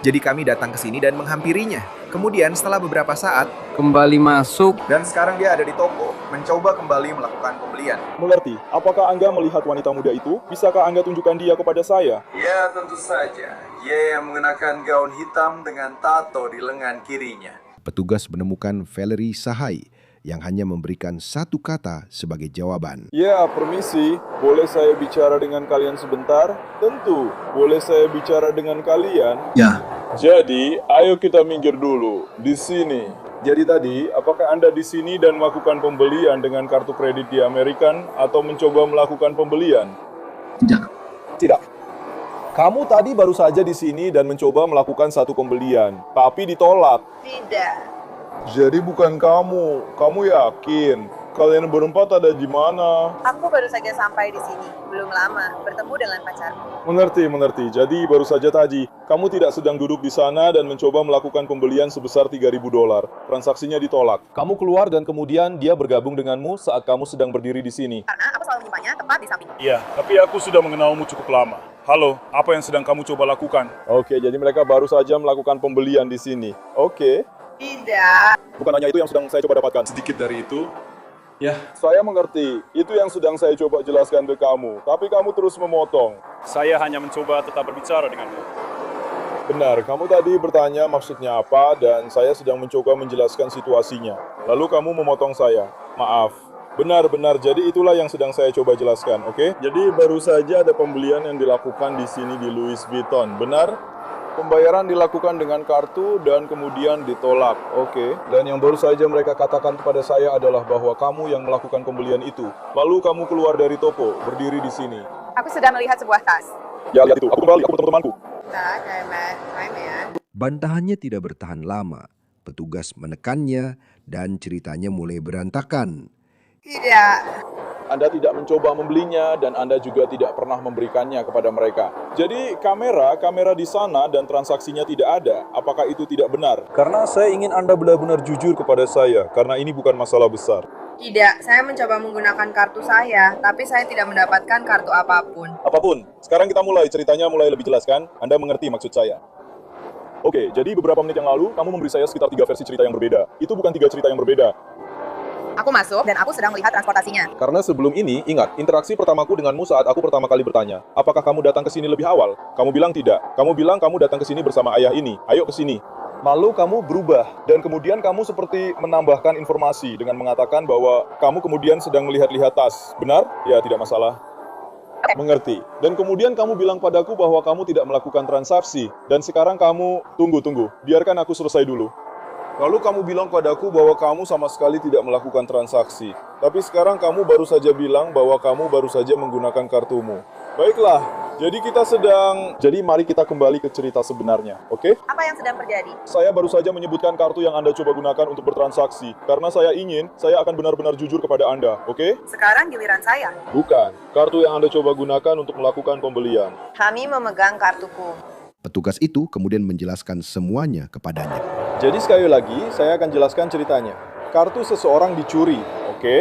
Jadi kami datang ke sini dan menghampirinya. Kemudian setelah beberapa saat, Kembali masuk. dan sekarang dia ada di toko, mencoba kembali melakukan pembelian. Mengerti. Apakah Anda melihat wanita muda itu? Bisakah Anda tunjukkan dia kepada saya? Ya, tentu saja. Dia yang mengenakan gaun hitam dengan tato di lengan kirinya. Petugas menemukan Valerie Sahai yang hanya memberikan satu kata sebagai jawaban. Ya, permisi. Boleh saya bicara dengan kalian sebentar? Tentu. Boleh saya bicara dengan kalian? Ya. Jadi, ayo kita minggir dulu. Di sini. Jadi tadi, apakah Anda di sini dan melakukan pembelian dengan kartu kredit di American atau mencoba melakukan pembelian? Tidak. Tidak. Kamu tadi baru saja di sini dan mencoba melakukan satu pembelian, tapi ditolak. Tidak. Jadi bukan kamu. Kamu yakin? Kalian berempat ada di mana? Aku baru saja sampai di sini. Belum lama. Bertemu dengan pacarku. Mengerti. Jadi baru saja tadi, kamu tidak sedang duduk di sana dan mencoba melakukan pembelian sebesar $3.000. Transaksinya ditolak. Kamu keluar dan kemudian dia bergabung denganmu saat kamu sedang berdiri di sini. Karena aku selalu menyimpannya tepat di samping. Iya, tapi aku sudah mengenalmu cukup lama. Halo, apa yang sedang kamu coba lakukan? Oke, jadi mereka baru saja melakukan pembelian di sini. Oke. Tidak. Bukan hanya itu yang sedang saya coba dapatkan. Sedikit dari itu. Ya, saya mengerti. Itu yang sedang saya coba jelaskan ke kamu. Tapi kamu terus memotong. Saya hanya mencoba tetap berbicara denganmu. Benar, kamu tadi bertanya maksudnya apa dan saya sedang mencoba menjelaskan situasinya. Lalu kamu memotong saya. Maaf. Benar, jadi itulah yang sedang saya coba jelaskan, oke? Jadi baru saja ada pembelian yang dilakukan di sini di Louis Vuitton, benar? Pembayaran dilakukan dengan kartu dan kemudian ditolak, oke? Dan yang baru saja mereka katakan kepada saya adalah bahwa kamu yang melakukan pembelian itu. Lalu kamu keluar dari toko, berdiri di sini. Aku sudah melihat sebuah tas. Ya, lihat itu. Aku kembali, aku bertemu temanku. Bantahannya tidak bertahan lama. Petugas menekannya dan ceritanya mulai berantakan. Tidak. Anda tidak mencoba membelinya dan Anda juga tidak pernah memberikannya kepada mereka. Jadi kamera di sana dan transaksinya tidak ada. Apakah itu tidak benar? Karena saya ingin Anda benar-benar jujur kepada saya, karena ini bukan masalah besar. Tidak, saya mencoba menggunakan kartu saya, tapi saya tidak mendapatkan kartu apapun. Apapun. Sekarang kita mulai, ceritanya mulai lebih jelas kan? Anda mengerti maksud saya. Oke, jadi beberapa menit yang lalu, kamu memberi saya sekitar 3 versi cerita yang berbeda. Itu bukan 3 cerita yang berbeda. Aku masuk dan aku sedang melihat transportasinya. Karena sebelum ini, ingat, interaksi pertamaku denganmu saat aku pertama kali bertanya, apakah kamu datang ke sini lebih awal? Kamu bilang tidak. Kamu bilang kamu datang ke sini bersama ayah ini. Ayo ke sini. Lalu kamu berubah, dan kemudian kamu seperti menambahkan informasi dengan mengatakan bahwa kamu kemudian sedang melihat-lihat tas. Benar? Ya, tidak masalah. Mengerti. Dan kemudian kamu bilang padaku bahwa kamu tidak melakukan transaksi. Dan sekarang kamu, tunggu. Biarkan aku selesai dulu. Lalu kamu bilang padaku bahwa kamu sama sekali tidak melakukan transaksi. Tapi sekarang kamu baru saja bilang bahwa kamu baru saja menggunakan kartumu. Baiklah, jadi mari kita kembali ke cerita sebenarnya, oke? Apa yang sedang terjadi? Saya baru saja menyebutkan kartu yang Anda coba gunakan untuk bertransaksi. Karena saya akan benar-benar jujur kepada Anda, oke? Sekarang giliran saya. Bukan, kartu yang Anda coba gunakan untuk melakukan pembelian. Kami memegang kartuku. Petugas itu kemudian menjelaskan semuanya kepadanya. Jadi sekali lagi, saya akan jelaskan ceritanya. Kartu seseorang dicuri, oke?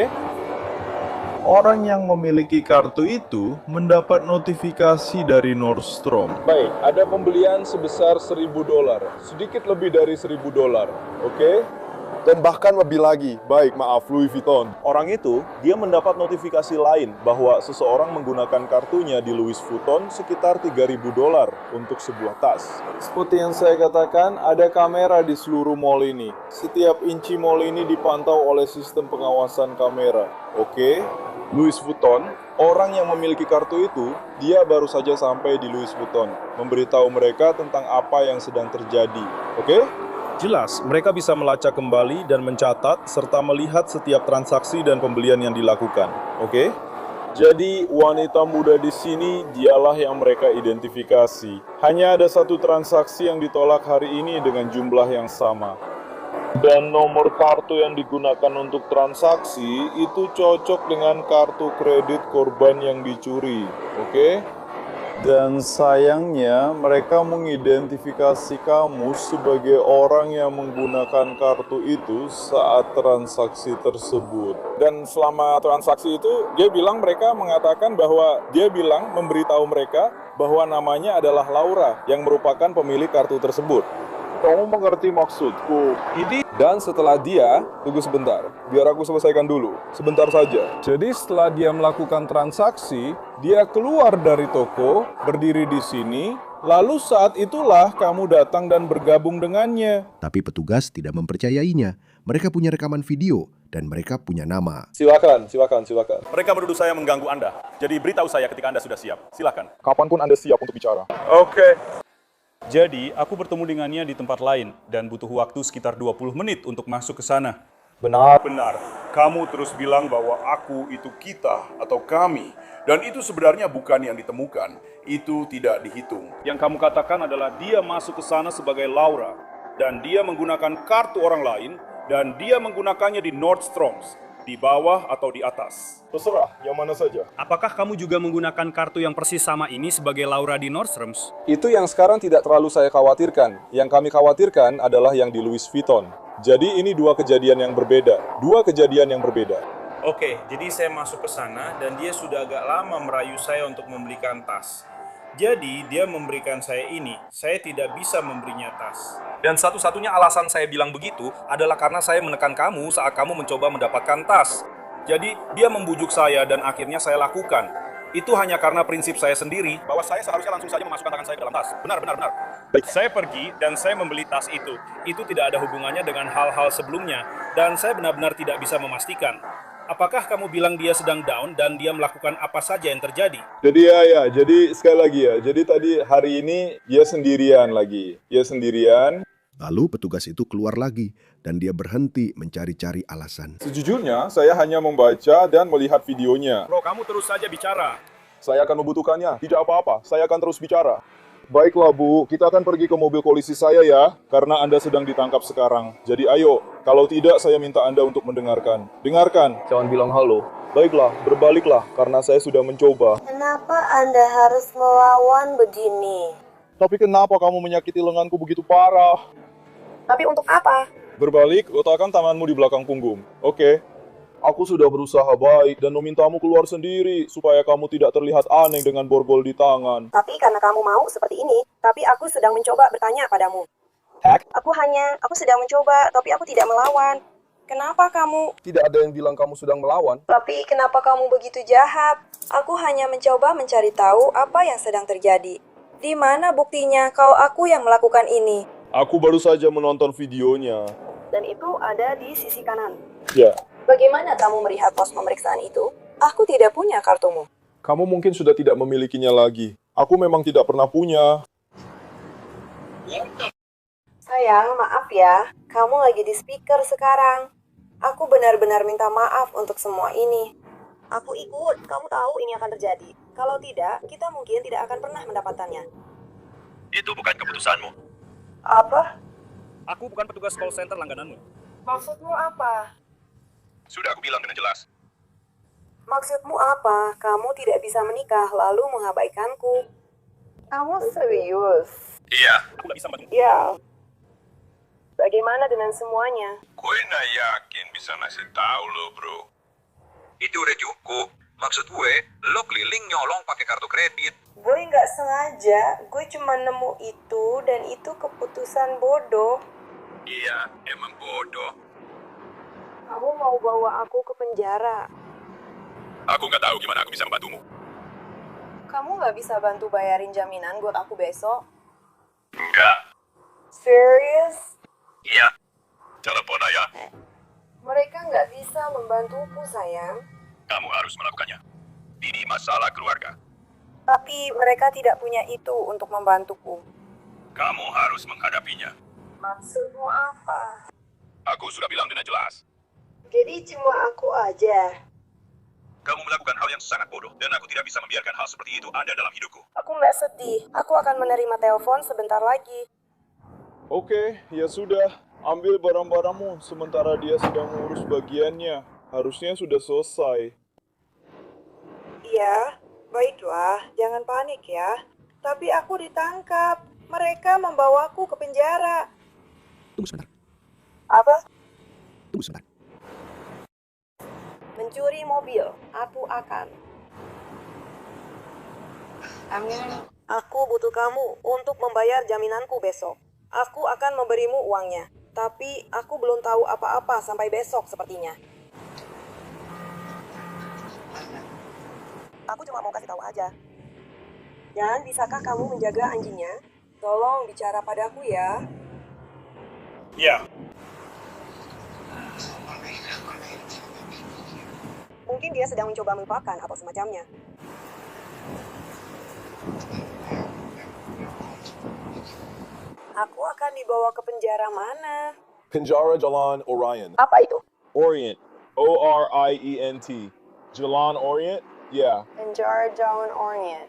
Orang yang memiliki kartu itu mendapat notifikasi dari Nordstrom. Baik, ada pembelian sebesar $1.000, sedikit lebih dari $1.000, oke? Dan bahkan lebih lagi, Louis Vuitton. Orang itu, dia mendapat notifikasi lain bahwa seseorang menggunakan kartunya di Louis Vuitton sekitar $3.000 untuk sebuah tas. Seperti yang saya katakan, ada kamera di seluruh mall ini. Setiap inci mall ini dipantau oleh sistem pengawasan kamera, oke? Louis Vuitton, orang yang memiliki kartu itu, dia baru saja sampai di Louis Vuitton, memberitahu mereka tentang apa yang sedang terjadi, oke? Jelas, mereka bisa melacak kembali dan mencatat serta melihat setiap transaksi dan pembelian yang dilakukan, oke? Jadi, wanita muda di sini dialah yang mereka identifikasi. Hanya ada satu transaksi yang ditolak hari ini dengan jumlah yang sama. Dan nomor kartu yang digunakan untuk transaksi itu cocok dengan kartu kredit korban yang dicuri, oke? Dan sayangnya, mereka mengidentifikasi kamu sebagai orang yang menggunakan kartu itu saat transaksi tersebut. Dan selama transaksi itu, mereka mengatakan bahwa dia bilang memberitahu mereka bahwa namanya adalah Laura yang merupakan pemilik kartu tersebut. Kamu mengerti maksudku? Dan setelah dia, tunggu sebentar, biar aku selesaikan dulu, sebentar saja. Jadi setelah dia melakukan transaksi, dia keluar dari toko, berdiri di sini, lalu saat itulah kamu datang dan bergabung dengannya. Tapi petugas tidak mempercayainya. Mereka punya rekaman video dan mereka punya nama. Silakan. Mereka menuduh saya mengganggu Anda. Jadi beritahu saya ketika Anda sudah siap. Silakan. Kapanpun Anda siap untuk bicara. Oke. Jadi, aku bertemu dengannya di tempat lain dan butuh waktu sekitar 20 menit untuk masuk ke sana. Benar. Kamu terus bilang bahwa aku itu kita atau kami. Dan itu sebenarnya bukan yang ditemukan. Itu tidak dihitung. Yang kamu katakan adalah dia masuk ke sana sebagai Laura. Dan dia menggunakan kartu orang lain. Dan dia menggunakannya di Nordstrom's. Di bawah atau di atas. Terserah, yang mana saja. Apakah kamu juga menggunakan kartu yang persis sama ini sebagai Laura di Nordstrom's? Itu yang sekarang tidak terlalu saya khawatirkan. Yang kami khawatirkan adalah yang di Louis Vuitton. Jadi ini dua kejadian yang berbeda. Oke, jadi saya masuk ke sana dan dia sudah agak lama merayu saya untuk membelikan tas. Jadi dia memberikan saya ini, saya tidak bisa memberinya tas. Dan satu-satunya alasan saya bilang begitu adalah karena saya menekan kamu saat kamu mencoba mendapatkan tas. Jadi dia membujuk saya dan akhirnya saya lakukan. Itu hanya karena prinsip saya sendiri bahwa saya seharusnya langsung saja memasukkan tangan saya ke dalam tas. Benar. Saya pergi dan saya membeli tas itu. Itu tidak ada hubungannya dengan hal-hal sebelumnya dan saya benar-benar tidak bisa memastikan. Apakah kamu bilang dia sedang down dan dia melakukan apa saja yang terjadi? Jadi sekali lagi ya. Jadi tadi hari ini dia sendirian lagi. Lalu petugas itu keluar lagi dan dia berhenti mencari-cari alasan. Sejujurnya, saya hanya membaca dan melihat videonya. Bro, kamu terus saja bicara. Saya akan membutuhkannya. Tidak apa-apa, saya akan terus bicara. Baiklah Bu, kita akan pergi ke mobil polisi saya ya, karena Anda sedang ditangkap sekarang. Jadi ayo, kalau tidak saya minta Anda untuk mendengarkan. Dengarkan. Jangan bilang halo. Baiklah, berbaliklah, karena saya sudah mencoba. Kenapa Anda harus melawan begini? Tapi kenapa kamu menyakiti lenganku begitu parah? Tapi untuk apa? Berbalik, letakkan tanganmu di belakang punggung. Oke. Aku sudah berusaha baik dan memintamu keluar sendiri supaya kamu tidak terlihat aneh dengan borgol di tangan. Tapi karena kamu mau seperti ini, tapi aku sedang mencoba bertanya padamu. Aku sedang mencoba, tapi aku tidak melawan. Kenapa kamu? Tidak ada yang bilang kamu sedang melawan. Tapi kenapa kamu begitu jahat? Aku hanya mencoba mencari tahu apa yang sedang terjadi. Di mana buktinya kalau aku yang melakukan ini? Aku baru saja menonton videonya. Dan itu ada di sisi kanan. Ya. Bagaimana kamu melihat pos pemeriksaan itu? Aku tidak punya kartumu. Kamu mungkin sudah tidak memilikinya lagi. Aku memang tidak pernah punya. Sayang, maaf ya. Kamu lagi di speaker sekarang. Aku benar-benar minta maaf untuk semua ini. Aku ikut. Kamu tahu ini akan terjadi. Kalau tidak, kita mungkin tidak akan pernah mendapatkannya. Itu bukan keputusanmu. Apa? Aku bukan petugas call center langgananmu. Maksudmu apa? Sudah aku bilang dengan jelas. Maksudmu apa? Kamu tidak bisa menikah lalu mengabaikanku. Kamu serius? Iya, aku gak bisa bantu. Ya. Bagaimana dengan semuanya? Gue gak yakin bisa ngasih tahu lo, bro. Itu udah cukup. Maksud gue, lo keliling nyolong pakai kartu kredit. Gue nggak sengaja. Gue cuma nemu itu dan itu keputusan bodoh. Iya, emang bodoh. Kamu mau bawa aku ke penjara. Aku nggak tahu gimana aku bisa membantumu. Kamu nggak bisa bantu bayarin jaminan buat aku besok? Enggak. Serius? Iya. Telepon ayah. Mereka nggak bisa membantuku, sayang. Kamu harus melakukannya. Ini masalah keluarga. Tapi mereka tidak punya itu untuk membantuku. Kamu harus menghadapinya. Maksudmu apa? Aku sudah bilang dengan jelas. Jadi cuma aku aja. Kamu melakukan hal yang sangat bodoh, dan aku tidak bisa membiarkan hal seperti itu ada dalam hidupku. Aku nggak sedih. Aku akan menerima telepon sebentar lagi. Oke, ya sudah. Ambil barang-barangmu sementara dia sedang mengurus bagiannya. Harusnya sudah selesai. Iya, Baiklah, jangan panik ya. Tapi aku ditangkap. Mereka membawaku ke penjara. Tunggu sebentar. Apa? Tunggu sebentar. Mencuri mobil. Aku akan. Aku butuh kamu untuk membayar jaminanku besok. Aku akan memberimu uangnya. Tapi aku belum tahu apa-apa sampai besok sepertinya. Aku cuma mau kasih tahu aja. Dan bisakah kamu menjaga anjingnya? Tolong bicara padaku ya. Ya. Mungkin dia sedang mencoba melupakan atau semacamnya. Aku akan dibawa ke penjara mana? Penjara Jalan Orion. Apa itu? Orient. O-R-I-E-N-T. Jalan Orient? Yeah. Penjara Jalan Orient.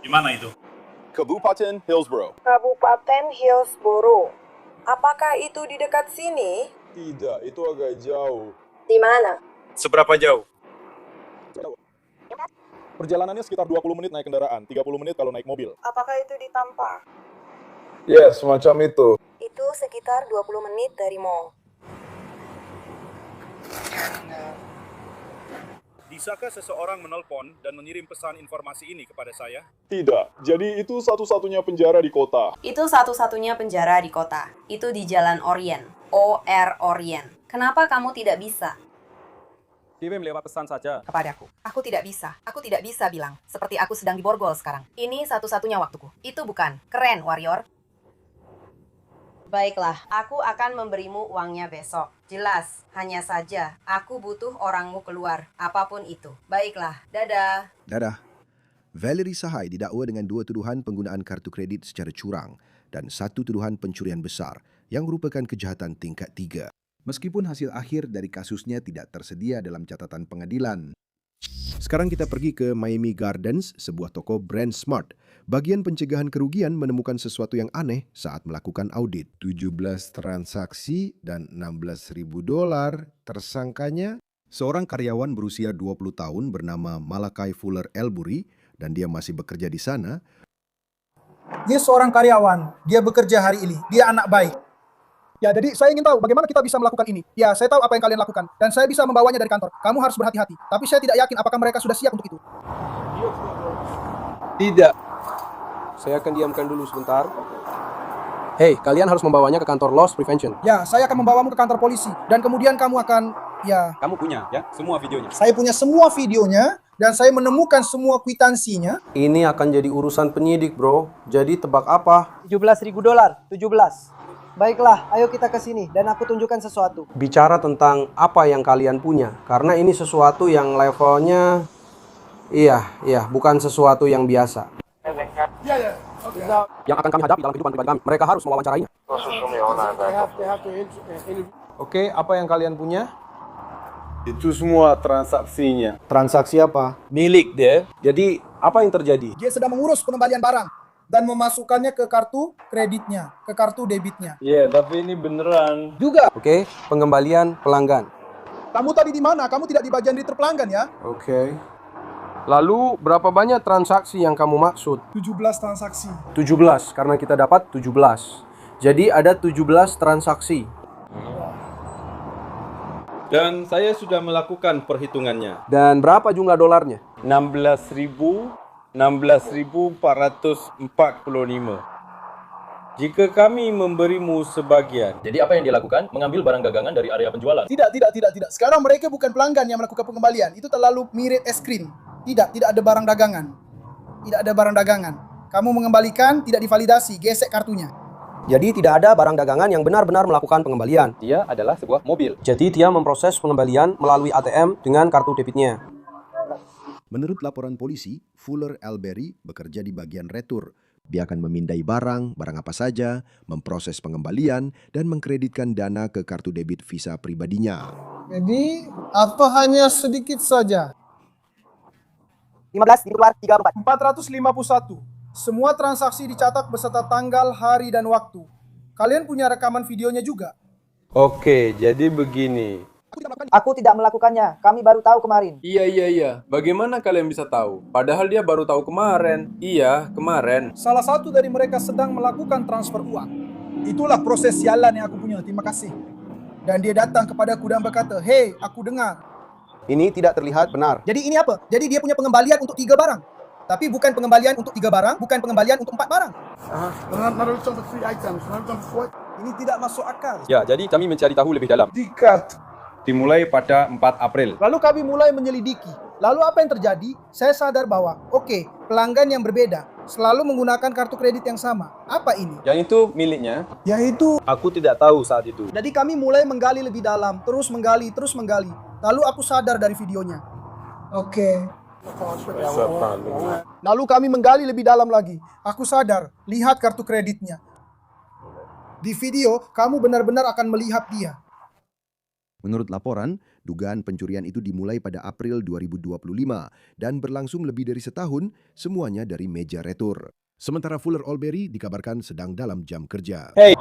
Di mana itu? Kabupaten Hillsborough. Kabupaten Hillsborough. Apakah itu di dekat sini? Tidak, itu agak jauh. Di mana? Seberapa jauh? Perjalanannya sekitar 20 menit naik kendaraan, 30 menit kalau naik mobil. Apakah itu di Tampa? Ya, semacam itu. Itu sekitar 20 menit dari mall. Bisakah seseorang menelpon dan mengirim pesan informasi ini kepada saya? Tidak, jadi itu satu-satunya penjara di kota. Itu satu-satunya penjara di kota. Itu di Jalan Orient. O-R Orient. Kenapa kamu tidak bisa? Kirim lewat pesan saja. Kepadaku. Aku tidak bisa. Aku tidak bisa bilang. Seperti aku sedang diborgol sekarang. Ini satu-satunya waktuku. Itu bukan. Keren, warrior. Baiklah, aku akan memberimu uangnya besok. Jelas, hanya saja aku butuh orangmu keluar, apapun itu. Baiklah, dadah. Dadah. Valerie Sahai didakwa dengan 2 tuduhan penggunaan kartu kredit secara curang dan 1 tuduhan pencurian besar yang merupakan kejahatan tingkat 3. Meskipun hasil akhir dari kasusnya tidak tersedia dalam catatan pengadilan. Sekarang kita pergi ke Miami Gardens, sebuah toko brand Smart. Bagian pencegahan kerugian menemukan sesuatu yang aneh saat melakukan audit. 17 transaksi dan $16.000. Tersangkanya seorang karyawan berusia 20 tahun bernama Malachi Fuller Elbury dan dia masih bekerja di sana. Dia seorang karyawan, dia bekerja hari ini, dia anak baik. Ya, jadi saya ingin tahu bagaimana kita bisa melakukan ini. Ya, saya tahu apa yang kalian lakukan dan saya bisa membawanya dari kantor. Kamu harus berhati-hati. Tapi saya tidak yakin apakah mereka sudah siap untuk itu. Tidak. Saya akan diamkan dulu sebentar. Hei, kalian harus membawanya ke kantor Loss Prevention. Ya, saya akan membawamu ke kantor polisi dan kemudian kamu akan, ya... Kamu punya, ya? Semua videonya. Saya punya semua videonya dan saya menemukan semua kwitansinya. Ini akan jadi urusan penyidik, bro. Jadi tebak apa? $17.000. 17. Baiklah, ayo kita ke sini dan aku tunjukkan sesuatu. Bicara tentang apa yang kalian punya. Karena ini sesuatu yang levelnya... Iya, bukan sesuatu yang biasa. Yang akan kami hadapi dalam kehidupan pribadi kami. Mereka harus mewawancarainya. Oke, apa yang kalian punya? Itu semua transaksinya. Transaksi apa? Milik dia. Jadi, apa yang terjadi? Dia sedang mengurus pengembalian barang dan memasukkannya ke kartu kreditnya, ke kartu debitnya. Iya, tapi ini beneran. Juga. Oke, pengembalian pelanggan. Kamu tadi di mana? Kamu tidak di bagian retail pelanggan ya? Oke. Lalu, berapa banyak transaksi yang kamu maksud? 17 transaksi. 17, karena kita dapat 17. Jadi ada 17 transaksi. Dan saya sudah melakukan perhitungannya. Dan berapa jumlah dolarnya? 16.445. Jika kami memberimu sebagian. Jadi apa yang dilakukan? Mengambil barang dagangan dari area penjualan. Tidak. Sekarang mereka bukan pelanggan yang melakukan pengembalian. Itu terlalu mirip es krim. Tidak ada barang dagangan. Tidak ada barang dagangan. Kamu mengembalikan, tidak divalidasi, gesek kartunya. Jadi tidak ada barang dagangan yang benar-benar melakukan pengembalian. Dia adalah sebuah mobil. Jadi dia memproses pengembalian melalui ATM dengan kartu debitnya. Menurut laporan polisi, Fuller Elbury bekerja di bagian retur. Dia akan memindai barang apa saja, memproses pengembalian, dan mengkreditkan dana ke kartu debit Visa pribadinya. Jadi, apa hanya sedikit saja? 15 keluar 34. 451. Semua transaksi dicatat beserta tanggal, hari, dan waktu. Kalian punya rekaman videonya juga? Oke, jadi begini. Aku tidak melakukannya. Kami baru tahu kemarin. Iya. Bagaimana kalian bisa tahu? Padahal dia baru tahu kemarin. Iya, kemarin. Salah satu dari mereka sedang melakukan transfer uang. Itulah proses sialan yang aku punya. Terima kasih. Dan dia datang kepadaku dan berkata, "Hei, aku dengar." Ini tidak terlihat benar. Jadi ini apa? Jadi dia punya pengembalian untuk 3 barang. Tapi bukan pengembalian untuk 3 barang, bukan pengembalian untuk 4 barang. Ini tidak masuk akal. Ya, jadi kami mencari tahu lebih dalam. Dimulai pada 4 April. Lalu kami mulai menyelidiki. Lalu apa yang terjadi? Saya sadar bahwa, oke, pelanggan yang berbeda selalu menggunakan kartu kredit yang sama. Apa ini? Yang itu miliknya? Yaitu, Aku tidak tahu saat itu. jadi kami mulai menggali lebih dalam, terus menggali. Lalu aku sadar dari videonya. Oke. Lalu kami menggali lebih dalam lagi. Aku sadar, lihat kartu kreditnya. Di video, kamu benar-benar akan melihat dia. Menurut laporan, dugaan pencurian itu dimulai pada April 2025 dan berlangsung lebih dari setahun, semuanya dari meja retur. Sementara Fuller Olberry dikabarkan sedang dalam jam kerja. Hey.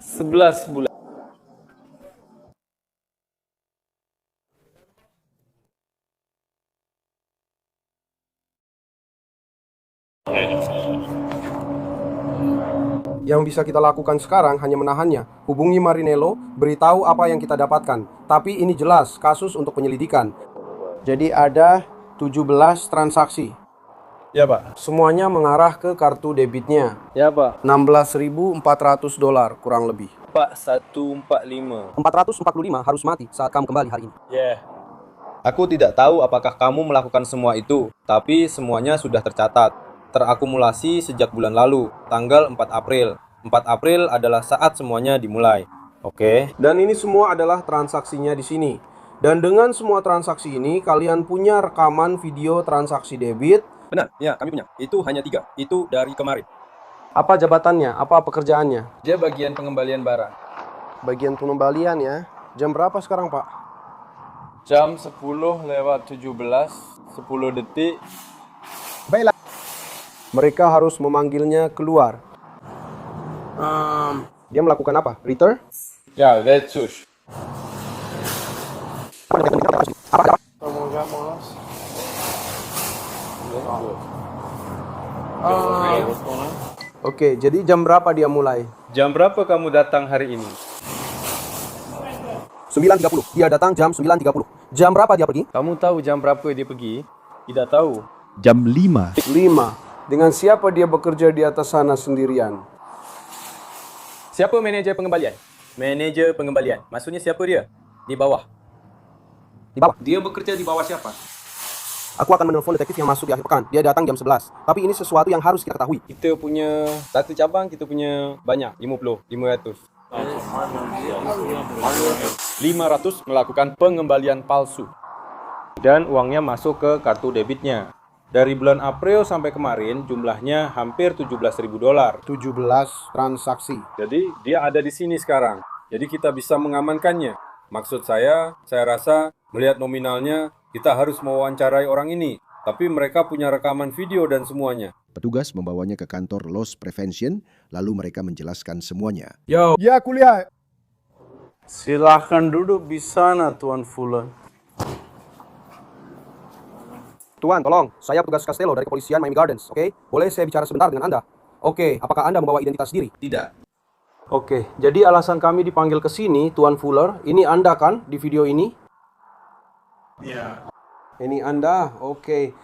11 bulan. Yang bisa kita lakukan sekarang hanya menahannya. Hubungi Marinello, beritahu apa yang kita dapatkan. Tapi ini jelas kasus untuk penyelidikan. Jadi ada 17 transaksi. Ya, Pak. Semuanya mengarah ke kartu debitnya. Ya, Pak. $16.400 kurang lebih. Pak, 145. 445 harus mati saat kamu kembali hari ini. Yeah. Aku tidak tahu apakah kamu melakukan semua itu, tapi semuanya sudah tercatat. Terakumulasi sejak bulan lalu, tanggal 4 April. 4 April adalah saat semuanya dimulai. Oke. Dan ini semua adalah transaksinya di sini. Dan dengan semua transaksi ini, kalian punya rekaman video transaksi debit. Benar, ya kami punya. Itu hanya 3. Itu dari kemarin. Apa jabatannya? Apa pekerjaannya? Dia bagian pengembalian barang. Bagian pengembalian ya. Jam berapa sekarang, Pak? Jam 10:17, 10 detik. Baiklah. Mereka harus memanggilnya keluar. Dia melakukan apa? Return? Ya, Vetsus. Oke, jadi jam berapa dia mulai? Jam berapa kamu datang hari ini? 9.30. Dia datang jam 9.30. Jam berapa dia pergi? Kamu tahu jam berapa dia pergi? Tidak tahu. Jam 5. 5. Dengan siapa dia bekerja di atas sana sendirian? Siapa manajer pengembalian? Manajer pengembalian. Maksudnya siapa dia? Di bawah. Di bawah? Dia bekerja di bawah siapa? Aku akan menelpon detektif yang masuk di akhir pekan. Dia datang jam 11. Tapi ini sesuatu yang harus kita ketahui. Kita punya satu cabang, kita punya banyak. 50, 500. 500 melakukan pengembalian palsu. Dan uangnya masuk ke kartu debitnya. Dari bulan April sampai kemarin jumlahnya hampir $17.000. 17 transaksi. Jadi dia ada di sini sekarang. Jadi kita bisa mengamankannya. Maksud saya rasa melihat nominalnya kita harus mewawancarai orang ini. Tapi mereka punya rekaman video dan semuanya. Petugas membawanya ke kantor loss prevention, lalu mereka menjelaskan semuanya. Yo. Ya, aku lihat. Silahkan duduk di sana, Tuan Fuller. Tuan, tolong. Saya petugas Castello dari kepolisian Miami Gardens, oke? Boleh saya bicara sebentar dengan Anda? Oke, apakah Anda membawa identitas diri? Tidak. Oke, jadi alasan kami dipanggil ke sini, Tuan Fuller, ini Anda kan di video ini? Iya. Ini Anda, oke.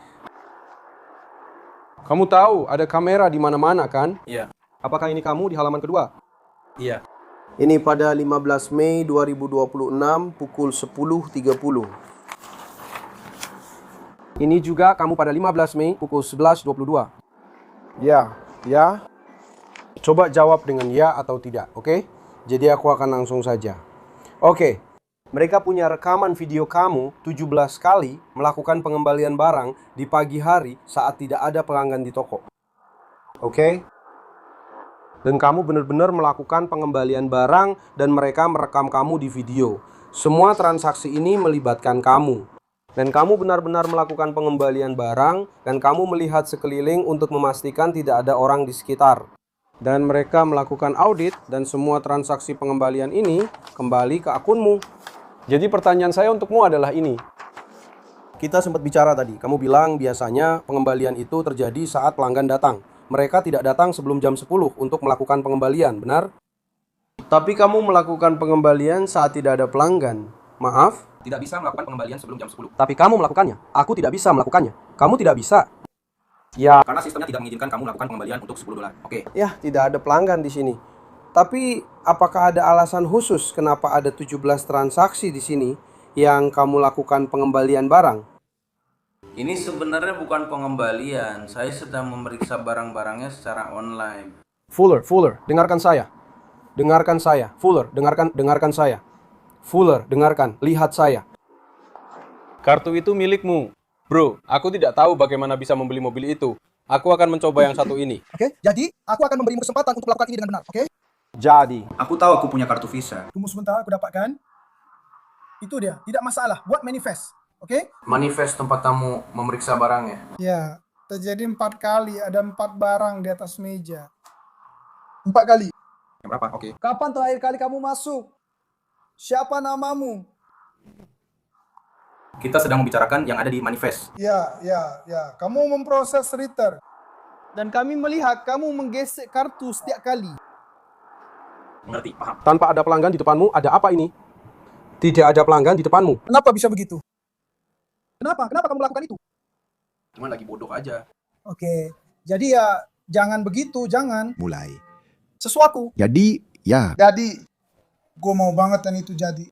Kamu tahu ada kamera di mana-mana kan? Iya. Apakah ini kamu di halaman kedua? Iya. Ini pada 15 Mei 2026 pukul 10.30. Ini juga kamu pada 15 Mei pukul 11.22. Ya. Coba jawab dengan ya atau tidak, oke? Jadi aku akan langsung saja. Oke. Mereka punya rekaman video kamu 17 kali melakukan pengembalian barang di pagi hari saat tidak ada pelanggan di toko. Oke? Dan kamu benar-benar melakukan pengembalian barang dan mereka merekam kamu di video. Semua transaksi ini melibatkan kamu. Dan kamu benar-benar melakukan pengembalian barang dan kamu melihat sekeliling untuk memastikan tidak ada orang di sekitar. Dan mereka melakukan audit dan semua transaksi pengembalian ini kembali ke akunmu. Jadi pertanyaan saya untukmu adalah ini. Kita sempat bicara tadi, kamu bilang biasanya pengembalian itu terjadi saat pelanggan datang. Mereka tidak datang sebelum jam 10 untuk melakukan pengembalian, benar? Tapi kamu melakukan pengembalian saat tidak ada pelanggan. Maaf? Tidak bisa melakukan pengembalian sebelum jam 10. Tapi kamu melakukannya. Aku tidak bisa melakukannya. Kamu tidak bisa. Ya, Karena sistemnya tidak mengizinkan kamu melakukan pengembalian untuk $10. Oke. ya tidak ada pelanggan di sini. Tapi apakah ada alasan khusus kenapa ada 17 transaksi di sini yang kamu lakukan pengembalian barang? Ini sebenarnya bukan pengembalian. Saya sedang memeriksa barang-barangnya secara online. Fuller, dengarkan saya. Dengarkan saya. Fuller, dengarkan saya. Fuller, dengarkan, lihat saya. Kartu itu milikmu. Bro, aku tidak tahu bagaimana bisa membeli mobil itu. Aku akan mencoba yang satu ini. Oke, jadi aku akan memberimu kesempatan untuk melakukan ini dengan benar, oke? Jadi, Aku tahu aku punya kartu Visa. Tunggu sebentar, aku dapatkan. Itu dia, tidak masalah. Buat manifest, oke? Manifest tempat kamu memeriksa barangnya. Ya, terjadi 4 kali. Ada 4 barang di atas meja. 4 kali. Yang berapa? Oke. Kapan terakhir kali kamu masuk? Siapa namamu? Kita sedang membicarakan yang ada di manifest. Ya. Kamu memproses return. Dan kami melihat kamu menggesek kartu setiap kali. Mengerti? Paham? tanpa ada pelanggan di depanmu, ada apa ini? Tidak ada pelanggan di depanmu. Kenapa bisa begitu? Kenapa kamu melakukan itu? Cuma lagi bodoh aja. Oke, jadi ya jangan begitu, jangan. Mulai. Sesuatu. Jadi, ya. Jadi, gue mau banget dan itu jadi.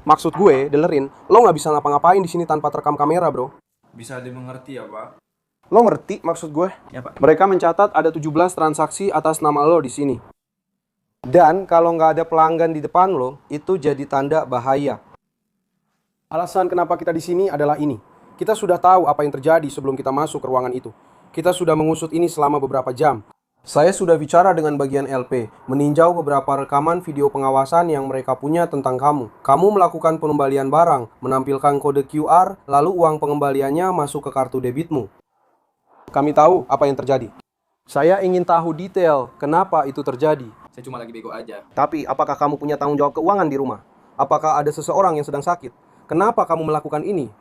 Maksud gue, dengerin, lo nggak bisa ngapa-ngapain di sini tanpa terekam kamera, bro. Bisa dimengerti ya, Pak? Lo ngerti maksud gue? Ya, Pak. Mereka mencatat ada 17 transaksi atas nama lo di sini. Dan kalau nggak ada pelanggan di depan lo, itu jadi tanda bahaya. Alasan kenapa kita di sini adalah ini. Kita sudah tahu apa yang terjadi sebelum kita masuk ke ruangan itu. Kita sudah mengusut ini selama beberapa jam. Saya sudah bicara dengan bagian LP, meninjau beberapa rekaman video pengawasan yang mereka punya tentang kamu. Kamu melakukan pengembalian barang, menampilkan kode QR, lalu uang pengembaliannya masuk ke kartu debitmu. Kami tahu apa yang terjadi. Saya ingin tahu detail kenapa itu terjadi. Saya cuma lagi bego aja. Tapi apakah kamu punya tanggung jawab keuangan di rumah? Apakah ada seseorang yang sedang sakit? Kenapa kamu melakukan ini?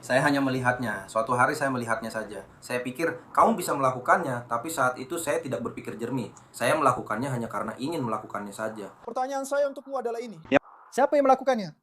Saya hanya melihatnya. Suatu hari saya melihatnya saja. Saya pikir kamu bisa melakukannya, tapi saat itu saya tidak berpikir jernih. Saya melakukannya hanya karena ingin melakukannya saja. Pertanyaan saya untukmu adalah ini. Ya. Siapa yang melakukannya?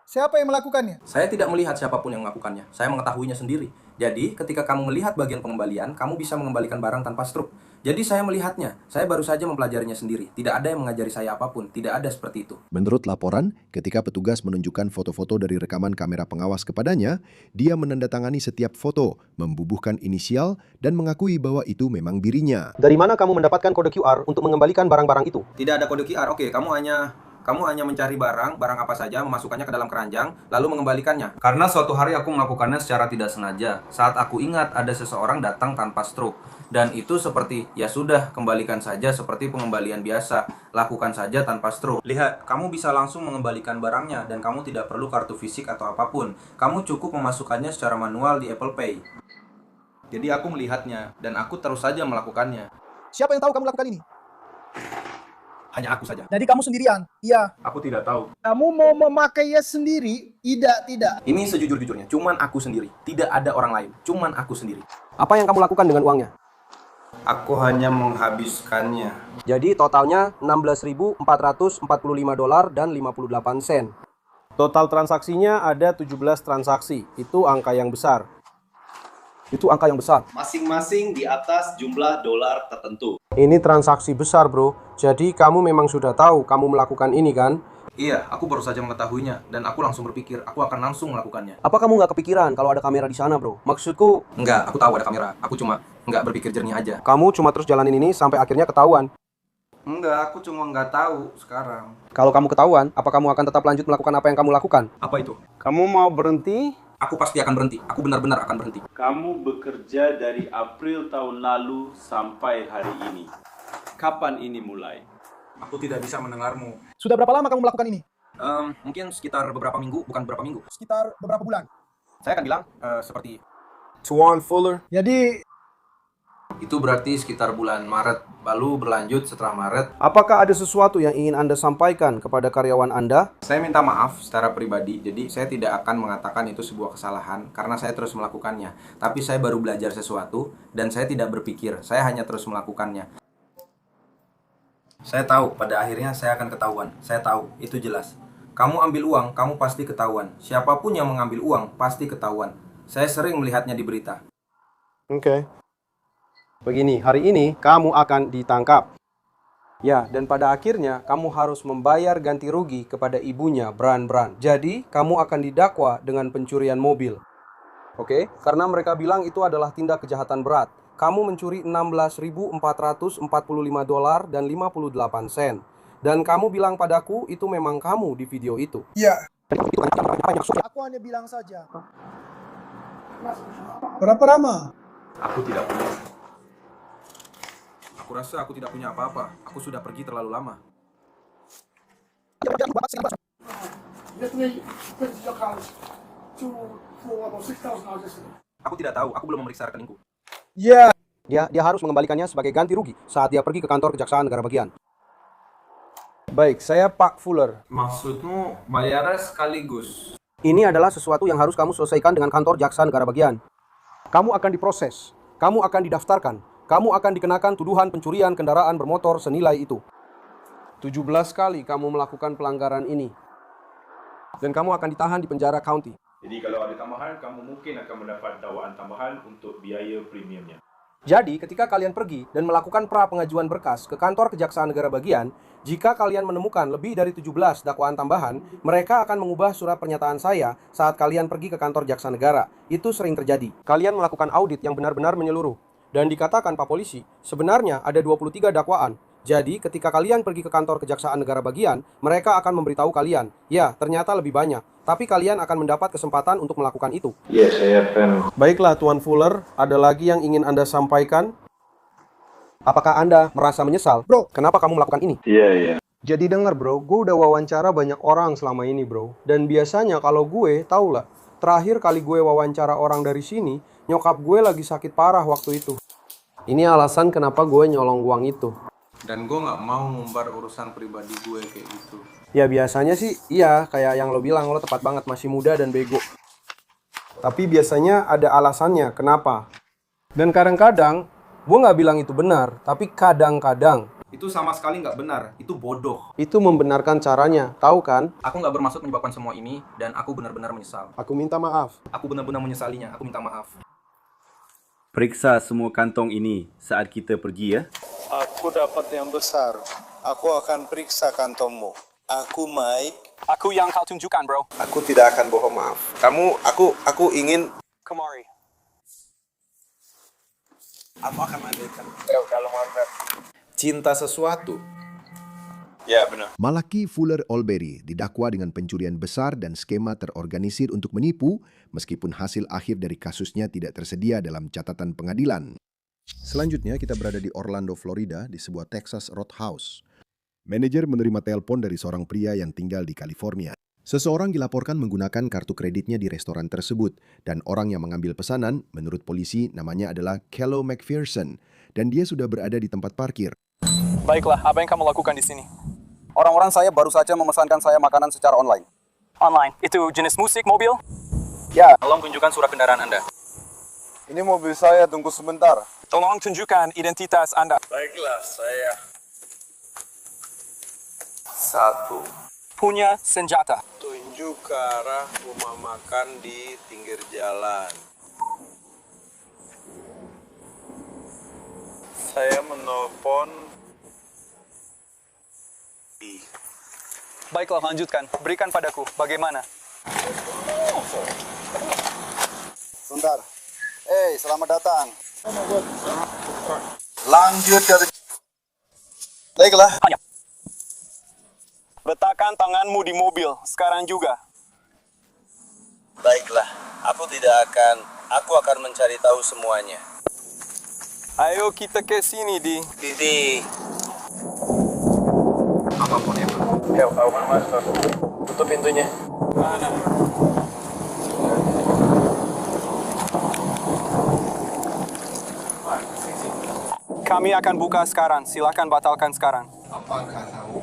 Siapa yang melakukannya? Saya tidak melihat siapapun yang melakukannya. Saya mengetahuinya sendiri. Jadi, ketika kamu melihat bagian pengembalian, kamu bisa mengembalikan barang tanpa struk. Jadi saya melihatnya. Saya baru saja mempelajarinya sendiri. Tidak ada yang mengajari saya apapun. Tidak ada seperti itu. Menurut laporan, ketika petugas menunjukkan foto-foto dari rekaman kamera pengawas kepadanya, dia menandatangani setiap foto, membubuhkan inisial, dan mengakui bahwa itu memang dirinya. Dari mana kamu mendapatkan kode QR untuk mengembalikan barang-barang itu? Tidak ada kode QR. Oke, kamu hanya mencari barang apa saja, memasukkannya ke dalam keranjang, lalu mengembalikannya. Karena suatu hari aku melakukannya secara tidak sengaja. Saat aku ingat ada seseorang datang tanpa struk. Dan itu seperti, ya sudah, kembalikan saja seperti pengembalian biasa. Lakukan saja tanpa struk. Lihat, kamu bisa langsung mengembalikan barangnya dan kamu tidak perlu kartu fisik atau apapun. Kamu cukup memasukkannya secara manual di Apple Pay. Jadi aku melihatnya dan aku terus saja melakukannya. Siapa yang tahu kamu lakukan ini? Hanya aku saja. Jadi kamu sendirian? Iya. Aku tidak tahu. Kamu mau memakainya sendiri? Tidak. Ini sejujur-jujurnya, cuman aku sendiri. Tidak ada orang lain, cuman aku sendiri. Apa yang kamu lakukan dengan uangnya? Aku hanya menghabiskannya. Jadi totalnya $16.445 dan 58 sen. Total transaksinya ada 17 transaksi. Itu angka yang besar. Masing-masing di atas jumlah dolar tertentu. Ini transaksi besar, bro. Jadi kamu memang sudah tahu kamu melakukan ini, kan? Iya, aku baru saja mengetahuinya dan aku langsung berpikir aku akan langsung melakukannya. Apa kamu nggak kepikiran kalau ada kamera di sana, bro? Maksudku... Enggak, aku tahu ada kamera. Aku cuma nggak berpikir jernih aja. Kamu cuma terus jalanin ini sampai akhirnya ketahuan. Enggak, aku cuma nggak tahu sekarang. Kalau kamu ketahuan, apa kamu akan tetap lanjut melakukan apa yang kamu lakukan? Apa itu? Kamu mau berhenti? Aku pasti akan berhenti. Aku benar-benar akan berhenti. Kamu bekerja dari April tahun lalu sampai hari ini. Kapan ini mulai? Aku tidak bisa mendengarmu. Sudah berapa lama kamu melakukan ini? Mungkin sekitar beberapa minggu, bukan beberapa minggu. Sekitar beberapa bulan. Saya akan bilang seperti Tuan Fuller. Jadi, Itu berarti sekitar bulan Maret, lalu berlanjut setelah Maret. Apakah ada sesuatu yang ingin Anda sampaikan kepada karyawan Anda? Saya minta maaf secara pribadi, jadi saya tidak akan mengatakan itu sebuah kesalahan karena saya terus melakukannya. Tapi saya baru belajar sesuatu dan saya tidak berpikir, saya hanya terus melakukannya. Saya tahu pada akhirnya saya akan ketahuan, saya tahu, itu jelas. Kamu ambil uang, kamu pasti ketahuan. Siapapun yang mengambil uang, pasti ketahuan. Saya sering melihatnya di berita. Oke. Begini, hari ini kamu akan ditangkap. Ya, dan pada akhirnya kamu harus membayar ganti rugi kepada ibunya, Bran. Jadi, kamu akan didakwa dengan pencurian mobil. Oke? Karena mereka bilang itu adalah tindak kejahatan berat. Kamu mencuri $16.445 dan 58 sen. Dan kamu bilang padaku itu memang kamu di video itu. Ya. Aku hanya bilang saja. Berapa lama? Aku tidak punya. Aku rasa aku tidak punya apa-apa. Aku sudah pergi terlalu lama. Aku tidak tahu. Aku belum memeriksa rekeningku. Ya. Dia harus mengembalikannya sebagai ganti rugi saat dia pergi ke kantor Kejaksaan Negara Bagian. Baik, saya Pak Fuller. Maksudmu bayarnya sekaligus? Ini adalah sesuatu yang harus kamu selesaikan dengan kantor Jaksa Negara Bagian. Kamu akan diproses. Kamu akan didaftarkan. Kamu akan dikenakan tuduhan pencurian kendaraan bermotor senilai itu. 17 kali kamu melakukan pelanggaran ini. Dan kamu akan ditahan di penjara county. Jadi kalau ada tambahan, kamu mungkin akan mendapat dakwaan tambahan untuk biaya premiumnya. Jadi, ketika kalian pergi dan melakukan pra-pengajuan berkas ke kantor Kejaksaan Negara Bagian, jika kalian menemukan lebih dari 17 dakwaan tambahan, mereka akan mengubah surat pernyataan saya saat kalian pergi ke kantor Jaksa Negara. Itu sering terjadi. Kalian melakukan audit yang benar-benar menyeluruh. Dan dikatakan Pak Polisi, sebenarnya ada 23 dakwaan. Jadi, ketika kalian pergi ke kantor Kejaksaan Negara Bagian, mereka akan memberitahu kalian, ya, ternyata lebih banyak. Tapi kalian akan mendapat kesempatan untuk melakukan itu. Iya, saya akan. Baiklah, Tuan Fuller, ada lagi yang ingin Anda sampaikan? Apakah Anda merasa menyesal? Bro, kenapa kamu melakukan ini? Iya. Jadi dengar bro, gue udah wawancara banyak orang selama ini bro. Dan biasanya kalau gue, tau lah, terakhir kali gue wawancara orang dari sini, nyokap gue lagi sakit parah waktu itu. Ini alasan kenapa gue nyolong uang itu. Dan gue gak mau ngumbar urusan pribadi gue kayak gitu. Ya biasanya sih, iya, kayak yang lo bilang, lo tepat banget, masih muda dan bego. Tapi biasanya ada alasannya, kenapa. Dan kadang-kadang, gue gak bilang itu benar, tapi kadang-kadang. Itu sama sekali nggak benar, itu bodoh. Itu membenarkan caranya, tahu kan? Aku nggak bermaksud menyebabkan semua ini, dan aku benar-benar menyesal. Aku minta maaf. Aku benar-benar menyesalinya, aku minta maaf. Periksa semua kantong ini saat kita pergi ya. Aku dapat yang besar. Aku akan periksa kantongmu. Aku Mike. Aku yang kau tunjukkan, bro. Aku tidak akan bohong, maaf. Aku ingin. Kemari. Aku akan ambilkan. Kalau cinta sesuatu. Ya, benar. Malaki Fuller Olberry didakwa dengan pencurian besar dan skema terorganisir untuk menipu, meskipun hasil akhir dari kasusnya tidak tersedia dalam catatan pengadilan. Selanjutnya kita berada di Orlando, Florida, di sebuah Texas Roadhouse. Manajer menerima telepon dari seorang pria yang tinggal di California. Seseorang dilaporkan menggunakan kartu kreditnya di restoran tersebut, dan orang yang mengambil pesanan, menurut polisi, namanya adalah Kello McPherson, dan dia sudah berada di tempat parkir. Baiklah, apa yang kamu lakukan di sini? Orang-orang saya baru saja memesankan saya makanan secara online. Online? Itu jenis musik, mobil? Ya. Tolong tunjukkan surat kendaraan Anda. Ini mobil saya, tunggu sebentar. Tolong tunjukkan identitas Anda. Baiklah, saya 1. Punya senjata. Tunjuk ke arah rumah makan di pinggir jalan. Saya menelpon. Baiklah, lanjutkan. Berikan padaku. Bagaimana? Sebentar. Selamat datang. Lanjut dari. Baiklah. Letakkan tanganmu di mobil. Sekarang juga. Baiklah. Aku akan mencari tahu semuanya. Ayo kita ke sini, Didi. Apapun ya. Ya, kau masuk. Tutup pintunya. Mana? Kami akan buka sekarang. Silakan batalkan sekarang. Apakah kamu?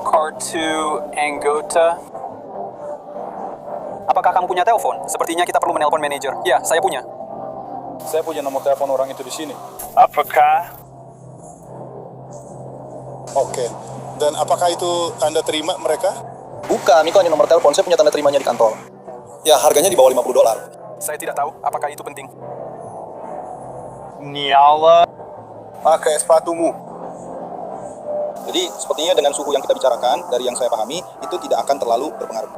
Kartu anggota. Apakah kamu punya telepon? Sepertinya kita perlu menelpon manajer. Ya, saya punya. Saya punya nomor telepon orang itu di sini. Apakah? Oke. Dan apakah itu Anda terima mereka? Bukan, itu hanya nomor telepon. Saya punya tanda terimanya di kantor. Ya, harganya di bawah $50. Saya tidak tahu apakah itu penting. Nyala. Pakai sepatumu. Jadi, sepertinya dengan suhu yang kita bicarakan, dari yang saya pahami, itu tidak akan terlalu berpengaruh.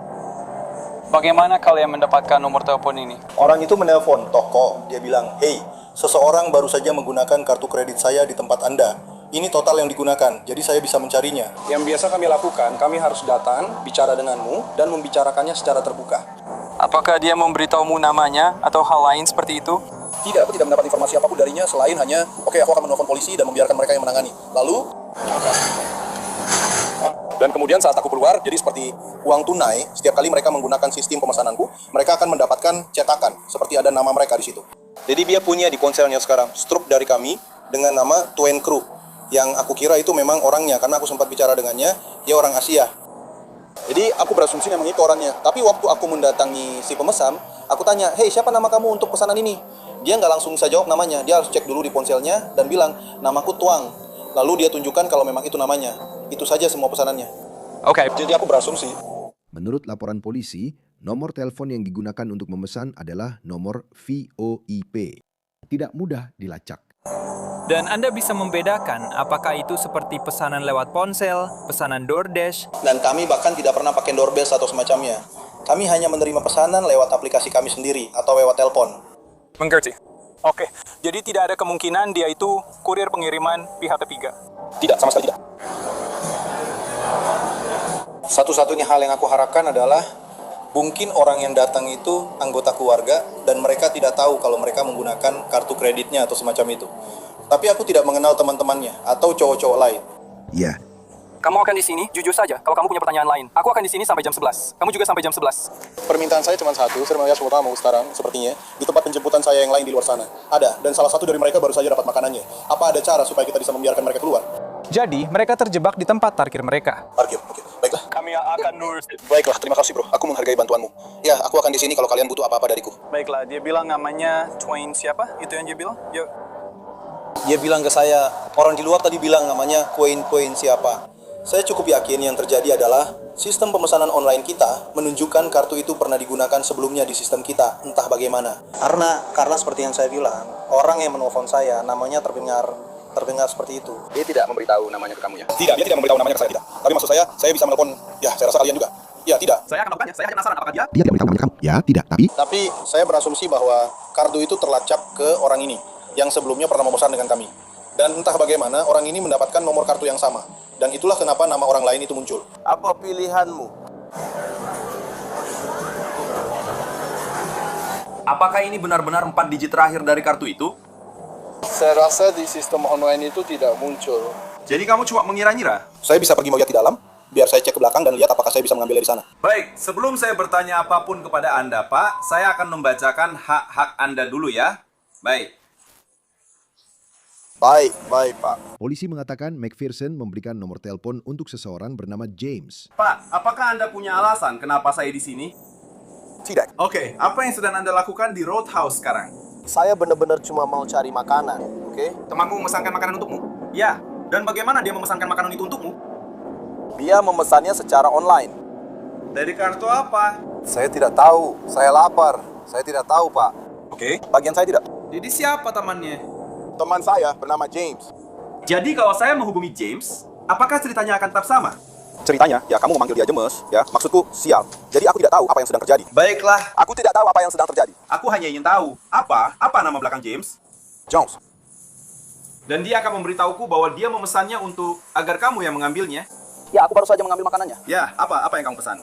Bagaimana kalian mendapatkan nomor telepon ini? Orang itu menelpon toko, dia bilang, "Hey, seseorang baru saja menggunakan kartu kredit saya di tempat Anda. Ini total yang digunakan, jadi saya bisa mencarinya." Yang biasa kami lakukan, kami harus datang, bicara denganmu, dan membicarakannya secara terbuka. Apakah dia memberitahumu namanya atau hal lain seperti itu? Tidak, aku tidak mendapat informasi apapun darinya selain hanya, oke, aku akan menelpon polisi dan membiarkan mereka yang menangani. Lalu, dan kemudian saat aku keluar, jadi seperti uang tunai, setiap kali mereka menggunakan sistem pemesananku, mereka akan mendapatkan cetakan, seperti ada nama mereka di situ. Jadi dia punya di ponselnya sekarang, struk dari kami, dengan nama Twain Crew. Yang aku kira itu memang orangnya, karena aku sempat bicara dengannya, dia orang Asia. Jadi aku berasumsi memang itu orangnya. Tapi waktu aku mendatangi si pemesan, aku tanya, "Hey, siapa nama kamu untuk pesanan ini?" Dia nggak langsung bisa jawab namanya, dia harus cek dulu di ponselnya dan bilang, "Namaku Tuang." Lalu dia tunjukkan kalau memang itu namanya. Itu saja semua pesanannya. Oke. Jadi aku berasumsi. Menurut laporan polisi, nomor telepon yang digunakan untuk memesan adalah nomor VoIP. Tidak mudah dilacak. Dan Anda bisa membedakan apakah itu seperti pesanan lewat ponsel, pesanan DoorDash. Dan kami bahkan tidak pernah pakai doorbell atau semacamnya. Kami hanya menerima pesanan lewat aplikasi kami sendiri atau lewat telepon. Mengerti. Oke, jadi tidak ada kemungkinan dia itu kurir pengiriman pihak ketiga? Tidak, sama sekali tidak. Satu-satunya hal yang aku harapkan adalah mungkin orang yang datang itu anggota keluarga dan mereka tidak tahu kalau mereka menggunakan kartu kreditnya atau semacam itu. Tapi aku tidak mengenal teman-temannya atau cowok-cowok lain. Ya. Kamu akan di sini, jujur saja, kalau kamu punya pertanyaan lain. Aku akan di sini sampai jam 11. Kamu juga sampai jam 11. Permintaan saya cuma satu, saya melihat semua tamu sekarang, sepertinya, di tempat penjemputan saya yang lain di luar sana. Ada, dan salah satu dari mereka baru saja dapat makanannya. Apa ada cara supaya kita bisa membiarkan mereka keluar? Jadi, mereka terjebak di tempat parkir mereka. Parkir, oke. Baiklah. Kami akan nurse. Baiklah, terima kasih bro. Aku menghargai bantuanmu. Ya, aku akan di sini kalau kalian butuh apa-apa dariku. Baiklah, dia bilang namanya Twain siapa? Itu yang dia bilang? Yuk. Dia bilang ke saya, orang di luar tadi bilang namanya Twain siapa. Saya cukup yakin yang terjadi adalah sistem pemesanan online kita menunjukkan kartu itu pernah digunakan sebelumnya di sistem kita, entah bagaimana. Karena seperti yang saya bilang, orang yang menelpon saya namanya terdengar seperti itu. Dia tidak memberitahu namanya ke kamu ya? Tidak, dia tidak memberitahu namanya ke saya, tidak. Tapi maksud saya bisa menelpon, ya saya rasa kalian juga. Ya, tidak. Saya akan melakukannya, saya hanya penasaran apakah dia? Dia tidak memberitahu namanya kamu. Ya, tidak. Tapi saya berasumsi bahwa kartu itu terlacak ke orang ini, yang sebelumnya pernah memesan dengan kami. Dan entah bagaimana, orang ini mendapatkan nomor kartu yang sama. Dan itulah kenapa nama orang lain itu muncul. Apa pilihanmu? Apakah ini benar-benar 4 digit terakhir dari kartu itu? Saya rasa di sistem online itu tidak muncul. Jadi kamu cuma mengira-ngira? Saya bisa pergi melihat di dalam, biar saya cek ke belakang dan lihat apakah saya bisa mengambil dari sana. Baik, sebelum saya bertanya apapun kepada Anda, Pak, saya akan membacakan hak-hak Anda dulu ya. Baik. Baik, Pak. Polisi mengatakan McPherson memberikan nomor telepon untuk seseorang bernama James. Pak, apakah Anda punya alasan kenapa saya di sini? Tidak. Oke, apa yang sedang Anda lakukan di Roadhouse sekarang? Saya benar-benar cuma mau cari makanan, oke? Temanmu memesankan makanan untukmu? Ya, dan bagaimana dia memesankan makanan itu untukmu? Dia memesannya secara online. Dari kartu apa? Saya tidak tahu, saya lapar. Saya tidak tahu, Pak. Oke, bagian saya tidak. Jadi siapa temannya? Teman saya bernama James. Jadi kalau saya menghubungi James, apakah ceritanya akan tetap sama? Ceritanya, ya kamu memanggil dia James, ya maksudku sial. Jadi aku tidak tahu apa yang sedang terjadi. Baiklah. Aku tidak tahu apa yang sedang terjadi. Aku hanya ingin tahu, apa nama belakang James? Jones. Dan dia akan memberitahuku bahwa dia memesannya agar kamu yang mengambilnya. Ya, aku baru saja mengambil makanannya. Ya, apa yang kamu pesan?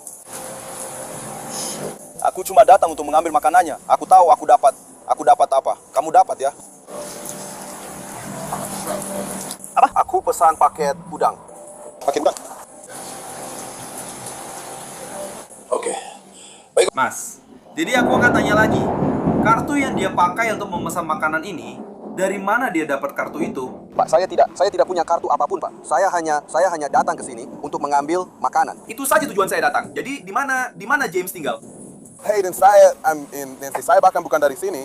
Aku cuma datang untuk mengambil makanannya. Aku tahu aku dapat apa. Kamu dapat ya? Apa? Aku pesan paket udang. Paket udang? Mas, jadi aku akan tanya lagi. Kartu yang dia pakai untuk memesan makanan ini, dari mana dia dapat kartu itu? Pak, saya tidak punya kartu apapun, Pak. Saya hanya datang ke sini untuk mengambil makanan. Itu saja tujuan saya datang. Jadi di mana James tinggal? Hey, dan saya bahkan bukan dari sini.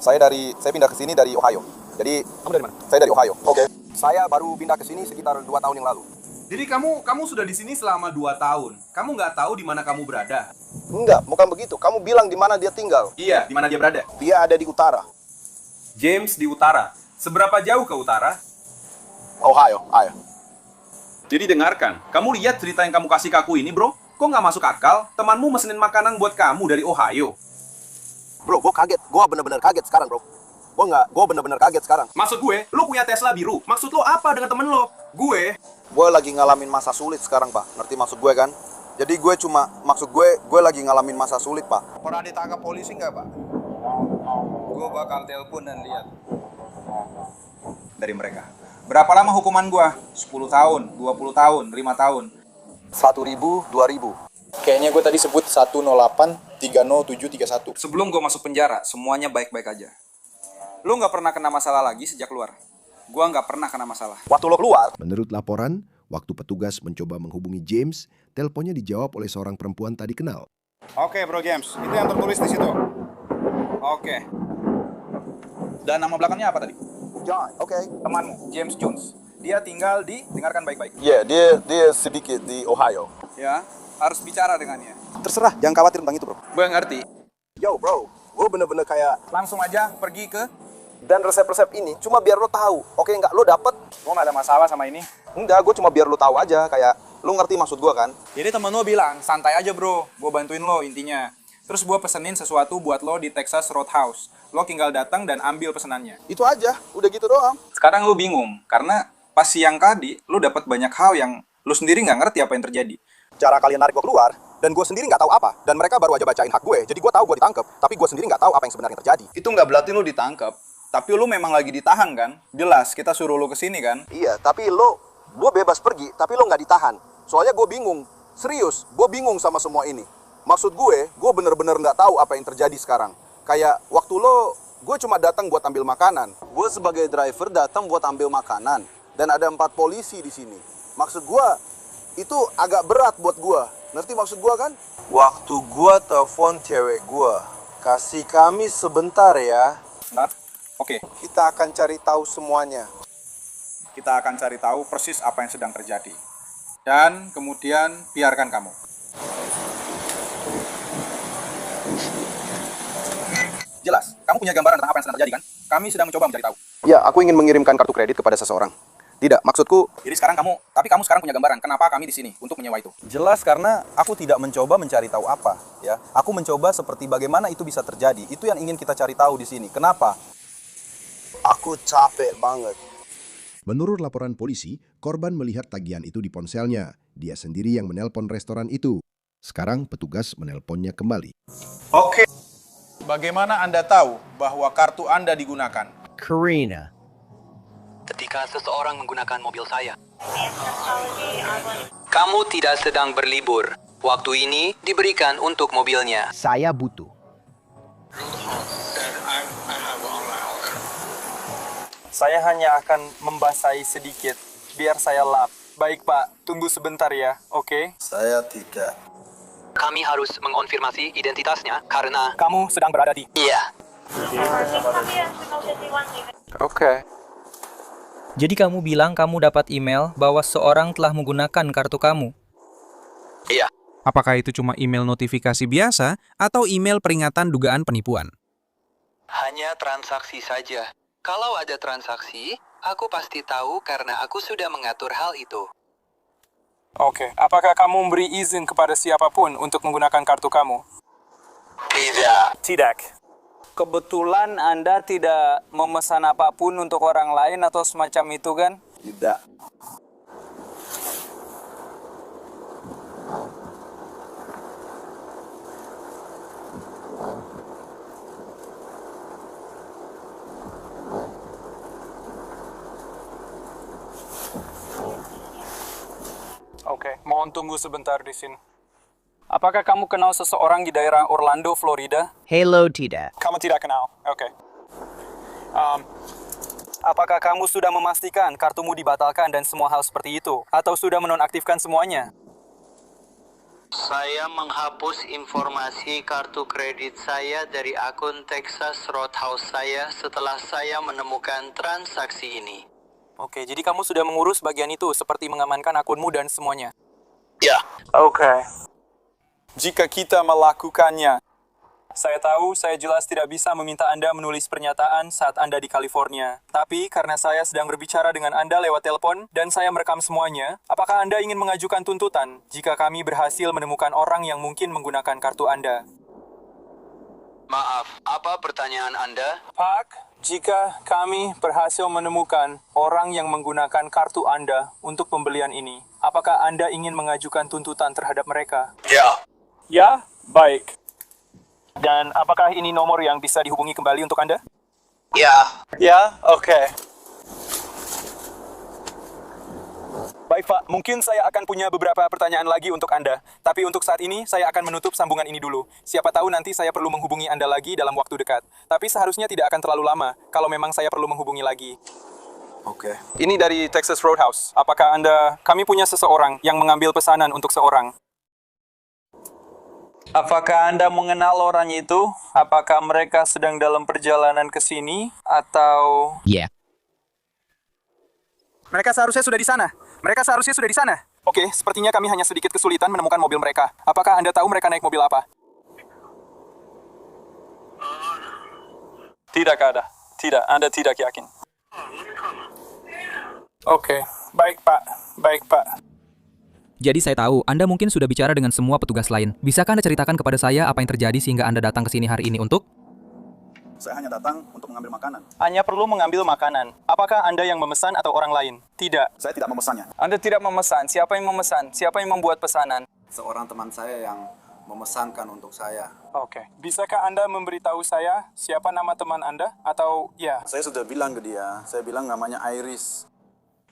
Saya pindah ke sini dari Ohio. Jadi, kamu dari mana? Saya dari Ohio. Oke. Saya baru pindah ke sini sekitar 2 tahun yang lalu. Jadi kamu sudah di sini selama 2 tahun. Kamu nggak tahu di mana kamu berada? Enggak, bukan begitu. Kamu bilang di mana dia tinggal. Iya, di mana dia berada? Dia ada di utara. James di utara. Seberapa jauh ke utara? Ohio. Jadi dengarkan, kamu lihat cerita yang kamu kasih ke aku ini, bro? Kok nggak masuk akal? Temanmu mesenin makanan buat kamu dari Ohio. Bro, gue kaget. Gue bener-bener kaget sekarang, bro. Gue bener-bener kaget sekarang. Maksud gue, lu punya Tesla biru. Maksud lo apa dengan temen lo? Gue lagi ngalamin masa sulit sekarang, Pak. Ngerti maksud gue kan? Jadi gue lagi ngalamin masa sulit, Pak. Pernah ditangkap polisi nggak, Pak? Gue bakal telepon dan lihat dari mereka. Berapa lama hukuman gue? 10 tahun, 20 tahun, 5 tahun. 1.000, 2.000. Kayaknya gue tadi sebut 108 30731. Sebelum gue masuk penjara, semuanya baik-baik aja. Lu nggak pernah kena masalah lagi sejak keluar. Gua nggak pernah kena masalah. Waktu lo keluar. Menurut laporan, waktu petugas mencoba menghubungi James, teleponnya dijawab oleh seorang perempuan tak dikenal. Oke, Bro James. Itu yang tertulis di situ. Oke. Dan nama belakangnya apa tadi? John, oke. Temanmu, James Jones. Dia tinggal di, dengarkan baik-baik. Iya, dia sedikit di Ohio. Ya, harus bicara dengannya. Terserah, jangan khawatir tentang itu, bro. Gue ngerti. Yo, bro. Gue bener-bener kayak... Langsung aja pergi ke... Dan resep-resep ini cuma biar lo tahu. Oke, nggak? Lo dapet? Gue nggak ada masalah sama ini. Enggak, gue cuma biar lo tahu aja. Kayak, lo ngerti maksud gue kan? Jadi temen lo bilang, santai aja bro. Gue bantuin lo intinya. Terus gue pesenin sesuatu buat lo di Texas Roadhouse. Lo tinggal datang dan ambil pesenannya. Itu aja, udah gitu doang. Sekarang lo bingung, karena pas siang tadi, lo dapat banyak hal yang lo sendiri nggak ngerti apa yang terjadi. Cara kalian narik gue keluar, dan gue sendiri nggak tahu apa. Dan mereka baru aja bacain hak gue, jadi gue tahu gue ditangkap. Tapi gue sendiri nggak tahu apa yang sebenarnya terjadi. Itu nggak berarti lo ditangkap. Tapi lo memang lagi ditahan kan? Jelas, kita suruh lo kesini kan? Iya, tapi lo bebas pergi, tapi lo nggak ditahan. Soalnya gue bingung, serius, gue bingung sama semua ini. Maksud gue bener-bener nggak tahu apa yang terjadi sekarang. Kayak waktu gue cuma datang buat ambil makanan. Gue sebagai driver datang buat ambil makanan. Dan ada 4 polisi di sini. Maksud gue, itu agak berat buat gue. Ngerti maksud gue kan? Waktu gue telepon cewek gue, kasih kami sebentar ya. Bentar. Oke. Kita akan cari tahu semuanya. Kita akan cari tahu persis apa yang sedang terjadi. Dan kemudian biarkan kamu. Jelas, kamu punya gambaran tentang apa yang sedang terjadi kan? Kami sedang mencoba mencari tahu. Ya, aku ingin mengirimkan kartu kredit kepada seseorang. Tidak, maksudku... Jadi sekarang kamu sekarang punya gambaran kenapa kami di sini untuk menyewa itu? Jelas karena aku tidak mencoba mencari tahu apa, ya. Aku mencoba seperti bagaimana itu bisa terjadi. Itu yang ingin kita cari tahu di sini. Kenapa? Aku capek banget. Menurut laporan polisi, korban melihat tagihan itu di ponselnya. Dia sendiri yang menelpon restoran itu. Sekarang petugas menelponnya kembali. Oke. Bagaimana Anda tahu bahwa kartu Anda digunakan? Karina. Ketika seseorang menggunakan mobil saya. Kamu tidak sedang berlibur. Waktu ini diberikan untuk mobilnya. Saya butuh. Saya hanya akan membasahi sedikit, biar saya lap. Baik Pak, tunggu sebentar ya, oke? Saya tidak. Kami harus mengonfirmasi identitasnya karena... Kamu sedang berada di... Iya. Oke. Jadi kamu bilang kamu dapat email bahwa seorang telah menggunakan kartu kamu? Iya. Apakah itu cuma email notifikasi biasa atau email peringatan dugaan penipuan? Hanya transaksi saja. Kalau ada transaksi, aku pasti tahu karena aku sudah mengatur hal itu. Oke, apakah kamu memberi izin kepada siapapun untuk menggunakan kartu kamu? Tidak. Tidak. Kebetulan Anda tidak memesan apapun untuk orang lain atau semacam itu kan? Tidak. Oke, mohon tunggu sebentar di sini. Apakah kamu kenal seseorang di daerah Orlando, Florida? Hello, tidak. Kamu tidak kenal. Oke. Apakah kamu sudah memastikan kartumu dibatalkan dan semua hal seperti itu? Atau sudah menonaktifkan semuanya? Saya menghapus informasi kartu kredit saya dari akun Texas Roadhouse saya setelah saya menemukan transaksi ini. Oke, jadi kamu sudah mengurus bagian itu seperti mengamankan akunmu dan semuanya? Ya. Oke. Jika kita melakukannya, saya tahu saya jelas tidak bisa meminta Anda menulis pernyataan saat Anda di California. Tapi karena saya sedang berbicara dengan Anda lewat telepon dan saya merekam semuanya, apakah Anda ingin mengajukan tuntutan jika kami berhasil menemukan orang yang mungkin menggunakan kartu Anda? Maaf, apa pertanyaan Anda? Pak, jika kami berhasil menemukan orang yang menggunakan kartu Anda untuk pembelian ini, apakah Anda ingin mengajukan tuntutan terhadap mereka? Ya. Ya, baik. Dan apakah ini nomor yang bisa dihubungi kembali untuk Anda? Ya. Ya, oke. Baik Pak, mungkin saya akan punya beberapa pertanyaan lagi untuk Anda. Tapi untuk saat ini, saya akan menutup sambungan ini dulu. Siapa tahu nanti saya perlu menghubungi Anda lagi dalam waktu dekat. Tapi seharusnya tidak akan terlalu lama, kalau memang saya perlu menghubungi lagi. Oke. Ini dari Texas Roadhouse. Apakah kami punya seseorang yang mengambil pesanan untuk seorang? Apakah Anda mengenal orang itu? Apakah mereka sedang dalam perjalanan ke sini? Atau... Ya. Mereka seharusnya sudah di sana. Oke, sepertinya kami hanya sedikit kesulitan menemukan mobil mereka. Apakah Anda tahu mereka naik mobil apa? Tidak ada. Tidak, Anda tidak yakin. Oke, baik Pak. Jadi saya tahu, Anda mungkin sudah bicara dengan semua petugas lain. Bisakah Anda ceritakan kepada saya apa yang terjadi sehingga Anda datang ke sini hari ini untuk? Saya hanya datang untuk mengambil makanan. Hanya perlu mengambil makanan. Apakah Anda yang memesan atau orang lain? Tidak. Saya tidak memesannya. Anda tidak memesan. Siapa yang memesan? Siapa yang membuat pesanan? Seorang teman saya yang memesankan untuk saya. Oke. Bisakah Anda memberitahu saya siapa nama teman Anda? Atau ya? Saya sudah bilang ke dia. Saya bilang namanya Iris.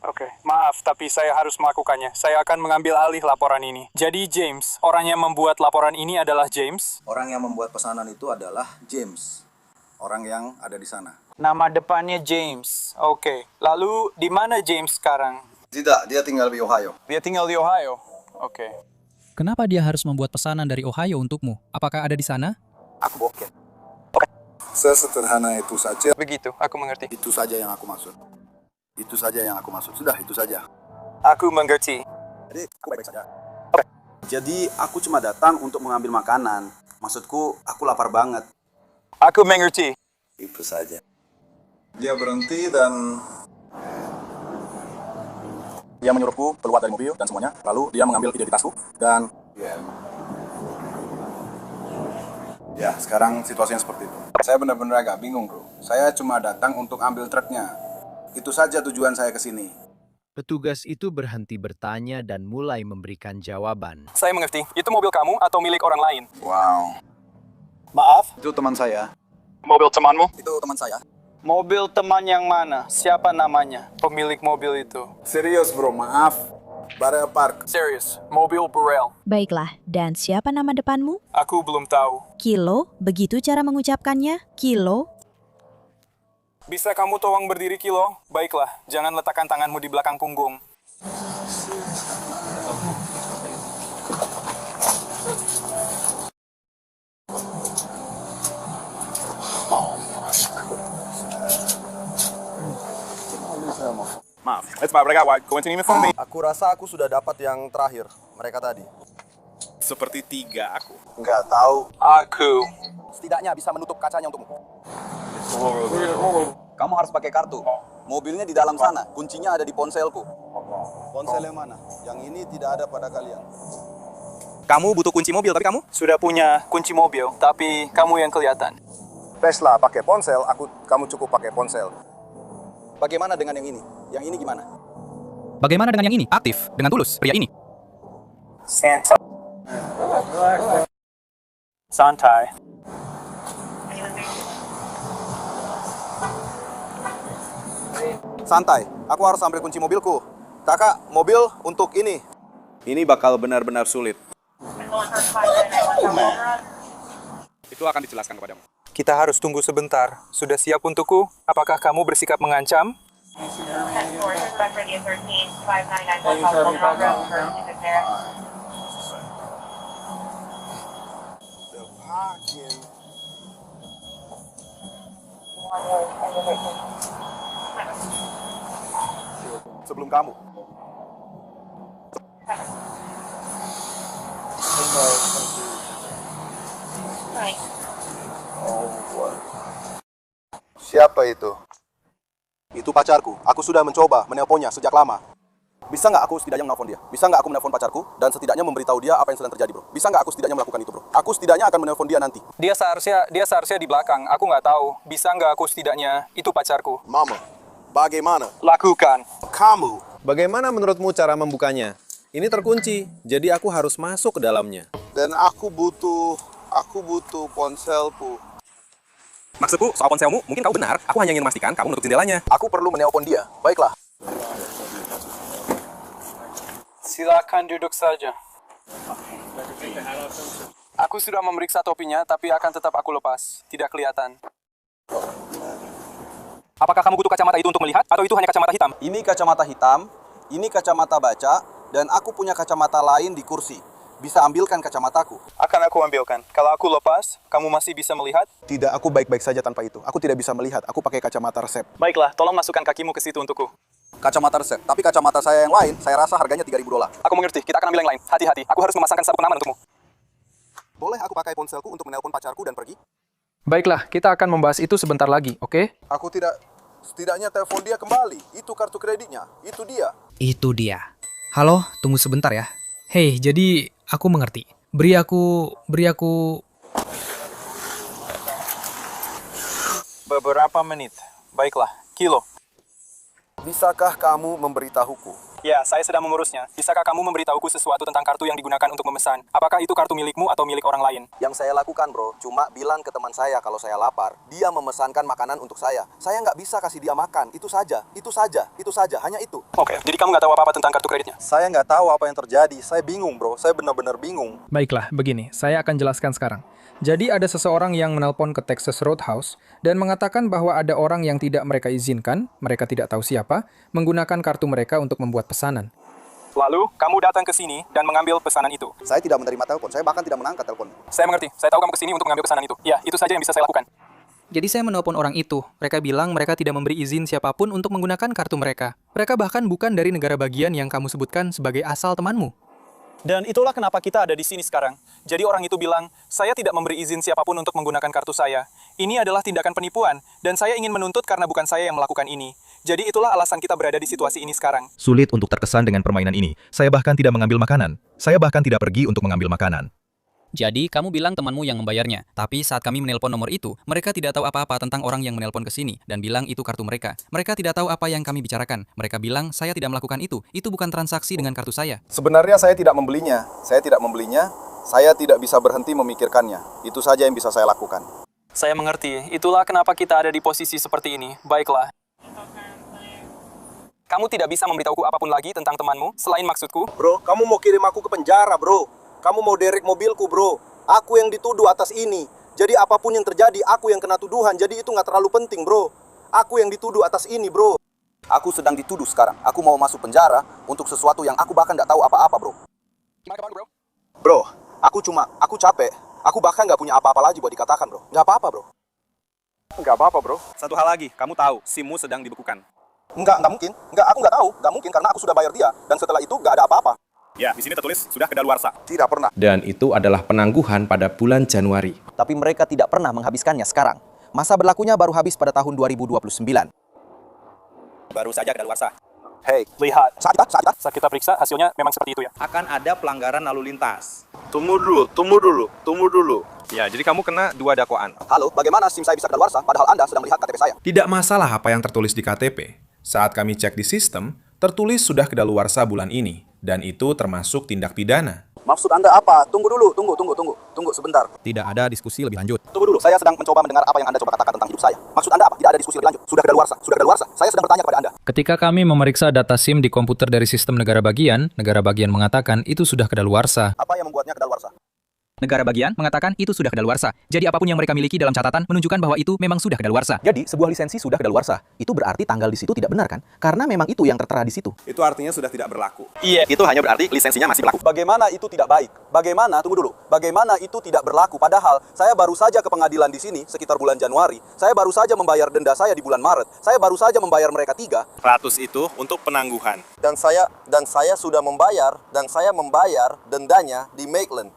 Oke, maaf, tapi saya harus melakukannya. Saya akan mengambil alih laporan ini. Jadi James, orang yang membuat laporan ini adalah James? Orang yang membuat pesanan itu adalah James. Orang yang ada di sana. Nama depannya James. Oke, lalu di mana James sekarang? Tidak, dia tinggal di Ohio. Dia tinggal di Ohio? Oke. Kenapa dia harus membuat pesanan dari Ohio untukmu? Apakah ada di sana? Aku bokeh. Sesederhana itu saja. Begitu, aku mengerti. Itu saja yang aku maksud. Itu saja yang aku maksud. Sudah, itu saja. Aku mengerti. Jadi, aku baik-baik saja. Jadi, aku cuma datang untuk mengambil makanan. Maksudku, aku lapar banget. Aku mengerti. Itu saja. Dia berhenti dan... dia menyuruhku keluar dari mobil dan semuanya. Lalu, dia mengambil identitasku. Dan... ya, sekarang situasinya seperti itu. Saya benar-benar agak bingung, bro. Saya cuma datang untuk ambil truknya. Itu saja tujuan saya ke sini. Petugas itu berhenti bertanya dan mulai memberikan jawaban. Saya mengerti. Itu mobil kamu atau milik orang lain? Wow. Maaf? Itu teman saya. Mobil temanmu? Itu teman saya. Mobil teman yang mana? Siapa namanya? Pemilik mobil itu. Serius, bro. Maaf. Barrel Park. Serius. Mobil Burrell. Baiklah, dan siapa nama depanmu? Aku belum tahu. Kilo, begitu cara mengucapkannya? Kilo? Bisa kamu tolong berdiri, Kilo? Baiklah, jangan letakkan tanganmu di belakang punggung. Maaf. Aku rasa aku sudah dapat yang terakhir. Mereka tadi. Seperti 3 aku. Nggak tahu. Aku. Setidaknya bisa menutup kacanya untukmu. Kamu harus pakai kartu. Mobilnya di dalam sana. Kuncinya ada di ponselku. Ponsel yang mana? Yang ini tidak ada pada kalian. Kamu butuh kunci mobil, tapi kamu sudah punya kunci mobil, tapi kamu yang kelihatan. Tesla pakai ponsel, kamu cukup pakai ponsel. Bagaimana dengan yang ini? Yang ini gimana? Bagaimana dengan yang ini? Aktif, dengan tulus, pria ini. Santai. Santai, aku harus ambil kunci mobilku. Kakak, mobil untuk ini. Ini bakal benar-benar sulit. Itu akan dijelaskan kepadamu. Kita harus tunggu sebentar. Sudah siap untukku? Apakah kamu bersikap mengancam? Sebelum kamu. Siapa itu? Itu pacarku. Aku sudah mencoba menelponnya sejak lama. Bisa nggak aku setidaknya menelpon dia? Bisa nggak aku menelpon pacarku dan setidaknya memberitahu dia apa yang sedang terjadi, bro? Bisa nggak aku setidaknya melakukan itu, bro? Aku setidaknya akan menelpon dia nanti. Dia seharusnya di belakang. Aku nggak tahu. Bisa nggak aku setidaknya? Itu pacarku. Mama, bagaimana? Lakukan. Kamu. Bagaimana menurutmu cara membukanya? Ini terkunci, jadi aku harus masuk ke dalamnya. Dan aku butuh ponselku. Maksudku, soal ponselmu, mungkin kau benar. Aku hanya ingin memastikan kamu menutup jendelanya. Aku perlu menelpon dia. Baiklah. Silakan duduk saja. Aku sudah memeriksa topinya, tapi akan tetap aku lepas. Tidak kelihatan. Apakah kamu butuh kacamata itu untuk melihat, atau itu hanya kacamata hitam? Ini kacamata hitam, ini kacamata baca, dan aku punya kacamata lain di kursi. Bisa ambilkan kacamataku? Akan aku ambilkan. Kalau aku lepas, kamu masih bisa melihat? Tidak, aku baik-baik saja tanpa itu. Aku tidak bisa melihat. Aku pakai kacamata resep. Baiklah, tolong masukkan kakimu ke situ untukku. Kacamata resep. Tapi kacamata saya yang lain, saya rasa harganya $3.000. Aku mengerti. Kita akan ambil yang lain. Hati-hati. Aku harus memasangkan sabuk pengaman untukmu. Boleh aku pakai ponselku untuk menelpon pacarku dan pergi? Baiklah, kita akan membahas itu sebentar lagi, oke? Aku tidak... Setidaknya telepon dia kembali. Itu kartu kreditnya. Itu dia. Itu dia. Halo, tunggu sebentar ya. Hei, jadi aku mengerti. Beri aku... Beberapa menit. Baiklah, Kilo. Bisakah kamu memberitahuku? Ya, saya sedang mengurusnya. Bisakah kamu memberitahuku sesuatu tentang kartu yang digunakan untuk memesan? Apakah itu kartu milikmu atau milik orang lain? Yang saya lakukan, bro, cuma bilang ke teman saya kalau saya lapar. Dia memesankan makanan untuk saya. Saya nggak bisa kasih dia makan. Itu saja, hanya itu. Oke, jadi kamu nggak tahu apa-apa tentang kartu kreditnya? Saya nggak tahu apa yang terjadi. Saya bingung, bro. Saya benar-benar bingung. Baiklah, begini. Saya akan jelaskan sekarang. Jadi ada seseorang yang menelpon ke Texas Roadhouse dan mengatakan bahwa ada orang yang tidak mereka izinkan, mereka tidak tahu siapa, menggunakan kartu mereka untuk membuat pesanan. Lalu, kamu datang ke sini dan mengambil pesanan itu. Saya tidak menerima telepon. Saya bahkan tidak mengangkat telepon. Saya mengerti. Saya tahu kamu ke sini untuk mengambil pesanan itu. Ya, itu saja yang bisa saya lakukan. Jadi saya menelpon orang itu. Mereka bilang mereka tidak memberi izin siapapun untuk menggunakan kartu mereka. Mereka bahkan bukan dari negara bagian yang kamu sebutkan sebagai asal temanmu. Dan itulah kenapa kita ada di sini sekarang. Jadi orang itu bilang, saya tidak memberi izin siapapun untuk menggunakan kartu saya. Ini adalah tindakan penipuan, dan saya ingin menuntut karena bukan saya yang melakukan ini. Jadi itulah alasan kita berada di situasi ini sekarang. Sulit untuk terkesan dengan permainan ini. Saya bahkan tidak mengambil makanan. Saya bahkan tidak pergi untuk mengambil makanan. Jadi, kamu bilang temanmu yang membayarnya. Tapi saat kami menelpon nomor itu, mereka tidak tahu apa-apa tentang orang yang menelpon ke sini dan bilang itu kartu mereka. Mereka tidak tahu apa yang kami bicarakan. Mereka bilang, saya tidak melakukan itu. Itu bukan transaksi dengan kartu saya. Sebenarnya saya tidak membelinya. Saya tidak bisa berhenti memikirkannya. Itu saja yang bisa saya lakukan. Saya mengerti. Itulah kenapa kita ada di posisi seperti ini. Baiklah. Kamu tidak bisa memberitahuku apapun lagi tentang temanmu, selain maksudku. Bro, kamu mau kirim aku ke penjara, bro. Kamu mau derek mobilku, bro. Aku yang dituduh atas ini. Jadi apapun yang terjadi, aku yang kena tuduhan. Jadi itu nggak terlalu penting, bro. Aku yang dituduh atas ini, bro. Aku sedang dituduh sekarang. Aku mau masuk penjara untuk sesuatu yang aku bahkan nggak tahu apa-apa, bro. Bro, aku capek. Aku bahkan nggak punya apa-apa lagi buat dikatakan, bro. Nggak apa-apa, bro. Nggak apa-apa, bro. Satu hal lagi, kamu tahu, SIM-mu sedang dibekukan. Nggak mungkin. Aku nggak tahu. Nggak mungkin karena aku sudah bayar dia. Dan setelah itu nggak ada apa-apa. Ya, di sini tertulis sudah kedaluarsa. Tidak pernah. Dan itu adalah penangguhan pada bulan Januari. Tapi mereka tidak pernah menghabiskannya sekarang. Masa berlakunya baru habis pada tahun 2029. Baru saja kedaluarsa. Hey, lihat. Saat kita periksa, hasilnya memang seperti itu ya. Akan ada pelanggaran lalu lintas. Tunggu dulu. Ya, jadi kamu kena 2 dakwaan. Halo, bagaimana SIM saya bisa kedaluarsa padahal Anda sedang melihat KTP saya? Tidak masalah apa yang tertulis di KTP. Saat kami cek di sistem, tertulis sudah kedaluarsa bulan ini. Dan itu termasuk tindak pidana. Maksud Anda apa? Tunggu dulu, tunggu sebentar. Tidak ada diskusi lebih lanjut. Tunggu dulu, saya sedang mencoba mendengar apa yang Anda coba katakan tentang hidup saya. Maksud Anda apa? Tidak ada diskusi lebih lanjut. Sudah kedaluarsa. Saya sedang bertanya kepada Anda. Ketika kami memeriksa data SIM di komputer dari sistem negara bagian mengatakan itu sudah kedaluarsa. Apa yang membuatnya kedaluarsa? Negara bagian mengatakan itu sudah kedaluarsa. Jadi apapun yang mereka miliki dalam catatan menunjukkan bahwa itu memang sudah kedaluarsa. Jadi sebuah lisensi sudah kedaluarsa. Itu berarti tanggal di situ tidak benar kan? Karena memang itu yang tertera di situ. Itu artinya sudah tidak berlaku. Iya, itu hanya berarti lisensinya masih berlaku. Bagaimana itu tidak baik? Bagaimana, tunggu dulu, bagaimana itu tidak berlaku? Padahal saya baru saja ke pengadilan di sini sekitar bulan Januari. Saya baru saja membayar denda saya di bulan Maret. Saya baru saja membayar mereka 3. 100 itu untuk penangguhan. Dan saya sudah membayar dendanya di Maitland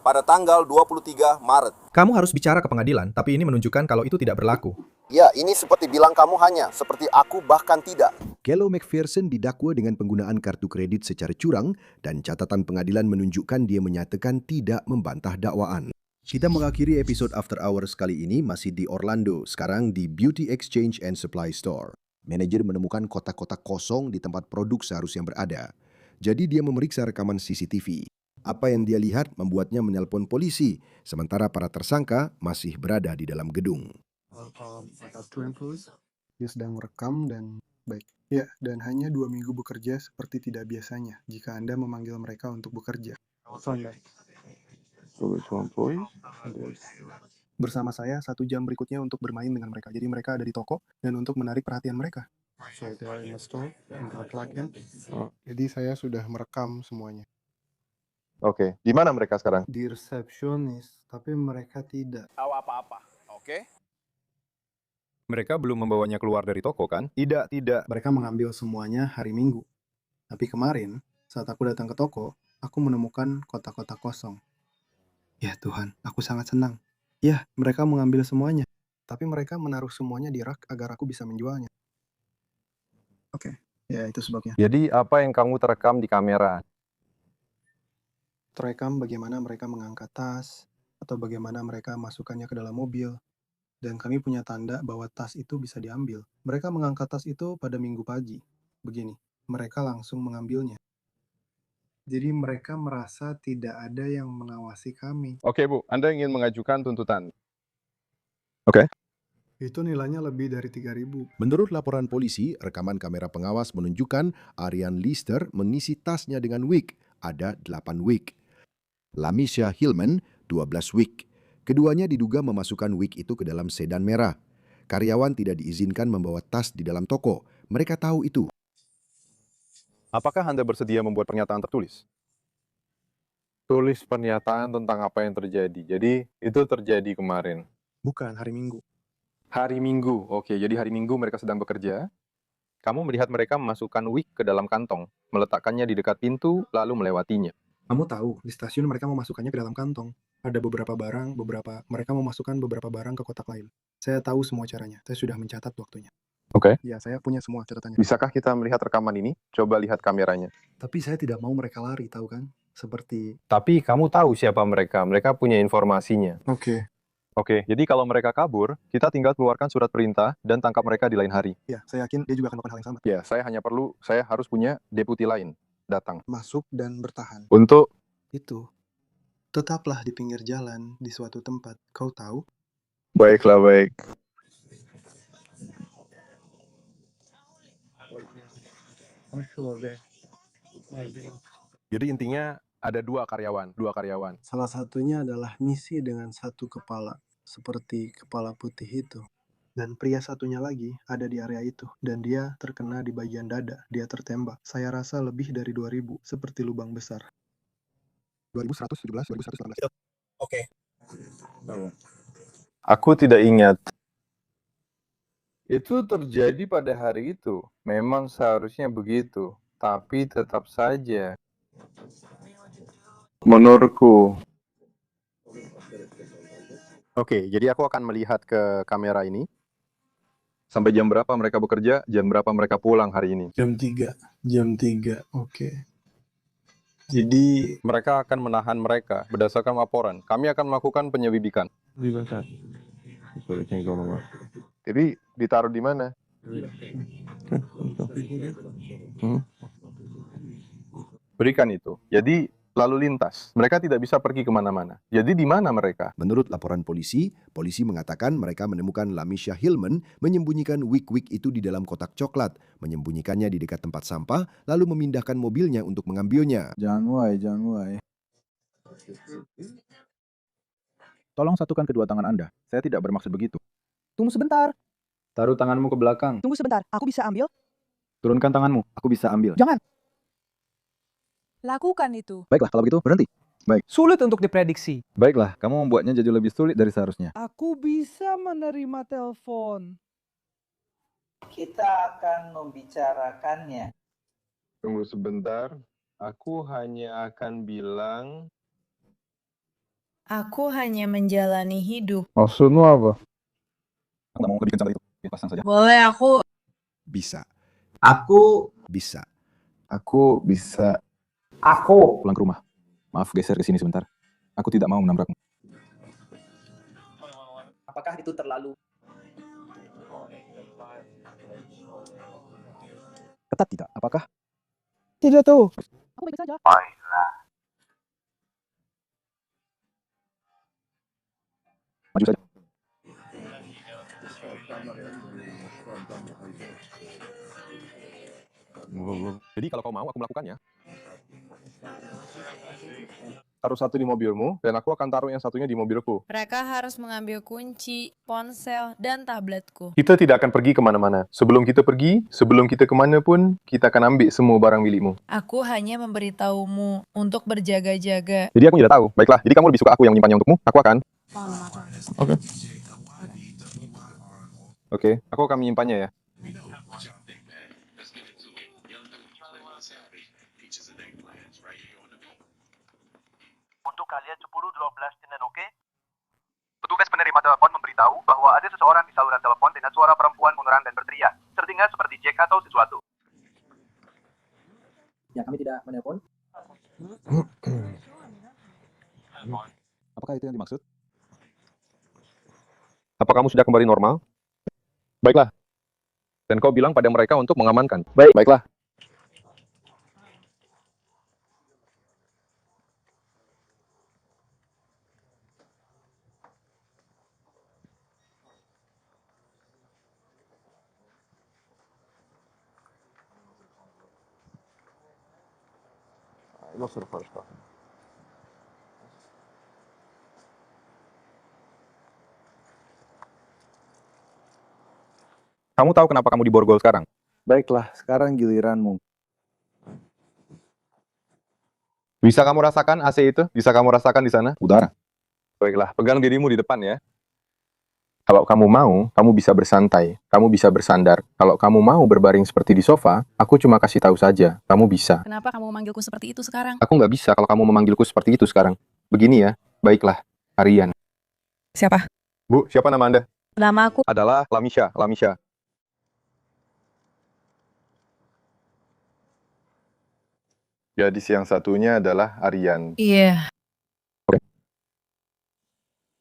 pada tanggal 23 Maret. Kamu harus bicara ke pengadilan, tapi ini menunjukkan kalau itu tidak berlaku. Ya, ini seperti bilang kamu hanya, seperti aku bahkan tidak. Kello McPherson didakwa dengan penggunaan kartu kredit secara curang dan catatan pengadilan menunjukkan dia menyatakan tidak membantah dakwaan. Kita mengakhiri episode After Hours kali ini masih di Orlando, sekarang di Beauty Exchange and Supply Store. Manajer menemukan kotak-kotak kosong di tempat produk seharusnya berada. Jadi dia memeriksa rekaman CCTV. Apa yang dia lihat membuatnya menelpon polisi, sementara para tersangka masih berada di dalam gedung. Dia sedang merekam dan baik. Ya, dan hanya 2 minggu bekerja seperti tidak biasanya jika Anda memanggil mereka untuk bekerja. Bersama saya 1 jam berikutnya untuk bermain dengan mereka. Jadi mereka ada di toko dan untuk menarik perhatian mereka. Jadi saya sudah merekam semuanya. Oke, di mana mereka sekarang? Di resepsionis, tapi mereka tidak. Tahu apa-apa, oke? Mereka belum membawanya keluar dari toko, kan? Tidak. Mereka mengambil semuanya hari Minggu. Tapi kemarin, saat aku datang ke toko, aku menemukan kotak-kotak kosong. Ya Tuhan, aku sangat senang. Ya, mereka mengambil semuanya. Tapi mereka menaruh semuanya di rak agar aku bisa menjualnya. Oke, ya itu sebabnya. Jadi apa yang kamu terekam di kamera? Terekam bagaimana mereka mengangkat tas, atau bagaimana mereka masukkannya ke dalam mobil. Dan kami punya tanda bahwa tas itu bisa diambil. Mereka mengangkat tas itu pada Minggu pagi. Begini, mereka langsung mengambilnya. Jadi mereka merasa tidak ada yang mengawasi kami. Oke, Bu. Anda ingin mengajukan tuntutan. Oke. Itu nilainya lebih dari 3.000. Menurut laporan polisi, rekaman kamera pengawas menunjukkan Arian Lister mengisi tasnya dengan wig. Ada 8 wig. Lamisha Hillman, 12 wig. Keduanya diduga memasukkan wig itu ke dalam sedan merah. Karyawan tidak diizinkan membawa tas di dalam toko. Mereka tahu itu. Apakah Anda bersedia membuat pernyataan tertulis? Tulis pernyataan tentang apa yang terjadi. Jadi, itu terjadi kemarin. Bukan, hari Minggu. Hari Minggu. Oke, jadi hari Minggu mereka sedang bekerja. Kamu melihat mereka memasukkan wig ke dalam kantong, meletakkannya di dekat pintu, lalu melewatinya. Kamu tahu, di stasiun mereka memasukkannya ke dalam kantong. Ada beberapa barang, mereka memasukkan beberapa barang ke kotak lain. Saya tahu semua caranya. Saya sudah mencatat waktunya. Oke. Ya, saya punya semua catatannya. Bisakah kita melihat rekaman ini? Coba lihat kameranya. Tapi saya tidak mau mereka lari, tahu kan? Seperti... Tapi kamu tahu siapa mereka. Mereka punya informasinya. Oke. Oke, jadi kalau mereka kabur, kita tinggal keluarkan surat perintah dan tangkap mereka di lain hari. Ya, saya yakin dia juga akan melakukan hal yang sama. Ya, saya harus punya deputi lain datang. Masuk dan bertahan. Untuk? Itu. Tetaplah di pinggir jalan, di suatu tempat. Kau tahu? Baiklah, baik. Jadi intinya ada dua karyawan. Salah satunya adalah misi dengan 1 kepala, seperti kepala putih itu. Dan pria satunya lagi ada di area itu, dan dia terkena di bagian dada, dia tertembak. Saya rasa lebih dari 2.000, seperti lubang besar. 2117, 2118. Oke. Aku tidak ingat. Itu terjadi pada hari itu. Memang seharusnya begitu. Tapi tetap saja. Menurutku. Oke, jadi aku akan melihat ke kamera ini. Sampai jam berapa mereka bekerja, jam berapa mereka pulang hari ini. Jam 3, oke. Jadi mereka akan menahan mereka berdasarkan laporan. Kami akan melakukan penyelidikan. Jadi ditaruh di mana? Berikan itu. Jadi lalu lintas. Mereka tidak bisa pergi kemana-mana. Jadi di mana mereka? Menurut laporan polisi mengatakan mereka menemukan Lamisha Hillman menyembunyikan wig-wig itu di dalam kotak coklat, menyembunyikannya di dekat tempat sampah, lalu memindahkan mobilnya untuk mengambilnya. Jangan. Tolong satukan kedua tangan Anda. Saya tidak bermaksud begitu. Tunggu sebentar. Taruh tanganmu ke belakang. Tunggu sebentar. Aku bisa ambil? Turunkan tanganmu. Aku bisa ambil. Jangan. Lakukan itu. Baiklah, kalau begitu berhenti. Baik. Sulit untuk diprediksi. Baiklah, kamu membuatnya jadi lebih sulit dari seharusnya. Aku bisa menerima telepon. Kita akan membicarakannya. Tunggu sebentar. Aku hanya akan bilang... Aku hanya menjalani hidup. Maksudmu apa? Aku nggak mau lebih kencang dari itu. Pasang saja. Boleh aku... Bisa. Aku Bisa. Aku bisa. Aku Pulang ke rumah. Maaf, geser ke sini sebentar. Aku tidak mau menabrakmu. Apakah itu terlalu... Ketat tidak? Apakah? Tidak tahu. Aku baik saja. Maju saja. Jadi kalau kau mau, aku melakukannya. Taruh satu di mobilmu, dan aku akan taruh yang satunya di mobilku. Mereka harus mengambil kunci, ponsel, dan tabletku. Kita tidak akan pergi kemana-mana. Sebelum kita pergi, sebelum kita kemana pun, kita akan ambil semua barang milikmu. Aku hanya memberitahumu untuk berjaga-jaga. Jadi aku tidak tahu. Baiklah, jadi kamu lebih suka aku yang menyimpannya untukmu? Aku akan. Oke. Oke, aku akan menyimpannya ya. Untuk kalian 10-12 Senin, oke? Petugas penerima telepon memberitahu bahwa ada seseorang di saluran telepon dengan suara perempuan mengerang dan berteriak, terdengar seperti Jack atau sesuatu. Ya, kami tidak menelpon. Apakah itu yang dimaksud? Apa kamu sudah kembali normal? Baiklah. Dan kau bilang pada mereka untuk mengamankan. Baiklah. Kamu tahu kenapa kamu di borgol sekarang? Baiklah, sekarang giliranmu. Bisa kamu rasakan AC itu? Bisa kamu rasakan di sana? Udara. Baiklah, pegang dirimu di depan ya. Kalau kamu mau, kamu bisa bersantai. Kamu bisa bersandar. Kalau kamu mau berbaring seperti di sofa, aku cuma kasih tahu saja. Kamu bisa. Kenapa kamu memanggilku seperti itu sekarang? Aku nggak bisa kalau kamu memanggilku seperti itu sekarang. Begini ya. Baiklah, Aryan. Siapa? Bu, siapa nama Anda? Nama aku. Adalah Lamisha. Lamisha. Gadis yang satunya adalah Aryan. Iya.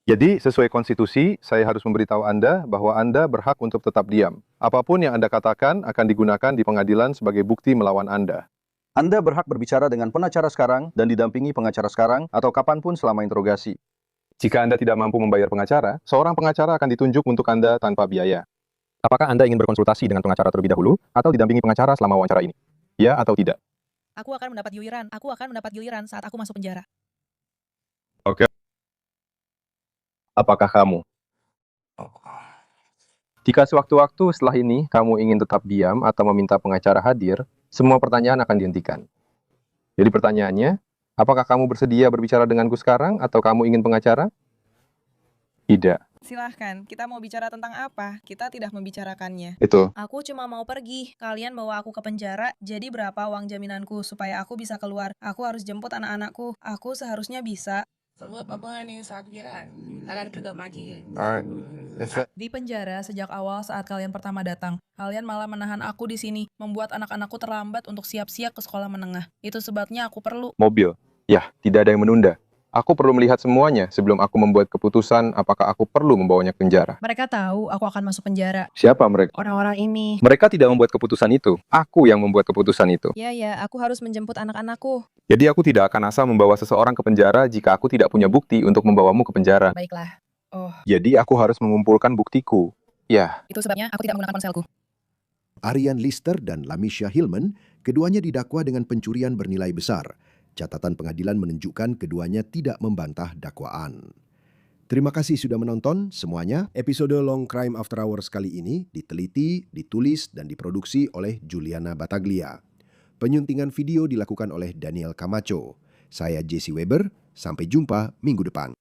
Jadi, sesuai konstitusi, saya harus memberitahu Anda bahwa Anda berhak untuk tetap diam. Apapun yang Anda katakan akan digunakan di pengadilan sebagai bukti melawan Anda. Anda berhak berbicara dengan pengacara sekarang dan didampingi pengacara sekarang atau kapanpun selama interogasi. Jika Anda tidak mampu membayar pengacara, seorang pengacara akan ditunjuk untuk Anda tanpa biaya. Apakah Anda ingin berkonsultasi dengan pengacara terlebih dahulu atau didampingi pengacara selama wawancara ini? Ya atau tidak? Aku akan mendapat giliran. Aku akan mendapat giliran saat aku masuk penjara. Oke. Apakah kamu? Jika sewaktu-waktu setelah ini kamu ingin tetap diam atau meminta pengacara hadir, semua pertanyaan akan dihentikan. Jadi pertanyaannya, apakah kamu bersedia berbicara denganku sekarang atau kamu ingin pengacara? Tidak. Silahkan, kita mau bicara tentang apa? Kita tidak membicarakannya. Itu. Aku cuma mau pergi. Kalian bawa aku ke penjara, jadi berapa uang jaminanku supaya aku bisa keluar? Aku harus jemput anak-anakku. Aku seharusnya bisa. Di penjara sejak awal saat kalian pertama datang. Kalian malah menahan aku di sini, membuat anak-anakku terlambat untuk siap-siap ke sekolah menengah. Itu sebabnya aku perlu. Mobil. Ya, tidak ada yang menunda. Aku perlu melihat semuanya sebelum aku membuat keputusan apakah aku perlu membawanya ke penjara. Mereka tahu aku akan masuk penjara. Siapa mereka? Orang-orang ini. Mereka tidak membuat keputusan itu. Aku yang membuat keputusan itu. Ya, aku harus menjemput anak-anakku. Jadi aku tidak akan asal membawa seseorang ke penjara jika aku tidak punya bukti untuk membawamu ke penjara. Baiklah. Oh. Jadi aku harus mengumpulkan buktiku. Ya. Itu sebabnya aku tidak menggunakan ponselku. Aryan Lister dan Lamisha Hillman, keduanya didakwa dengan pencurian bernilai besar. Catatan pengadilan menunjukkan keduanya tidak membantah dakwaan. Terima kasih sudah menonton semuanya. Episode Long Crime After Hours kali ini diteliti, ditulis, dan diproduksi oleh Juliana Battaglia. Penyuntingan video dilakukan oleh Daniel Camacho. Saya Jesse Weber, sampai jumpa minggu depan.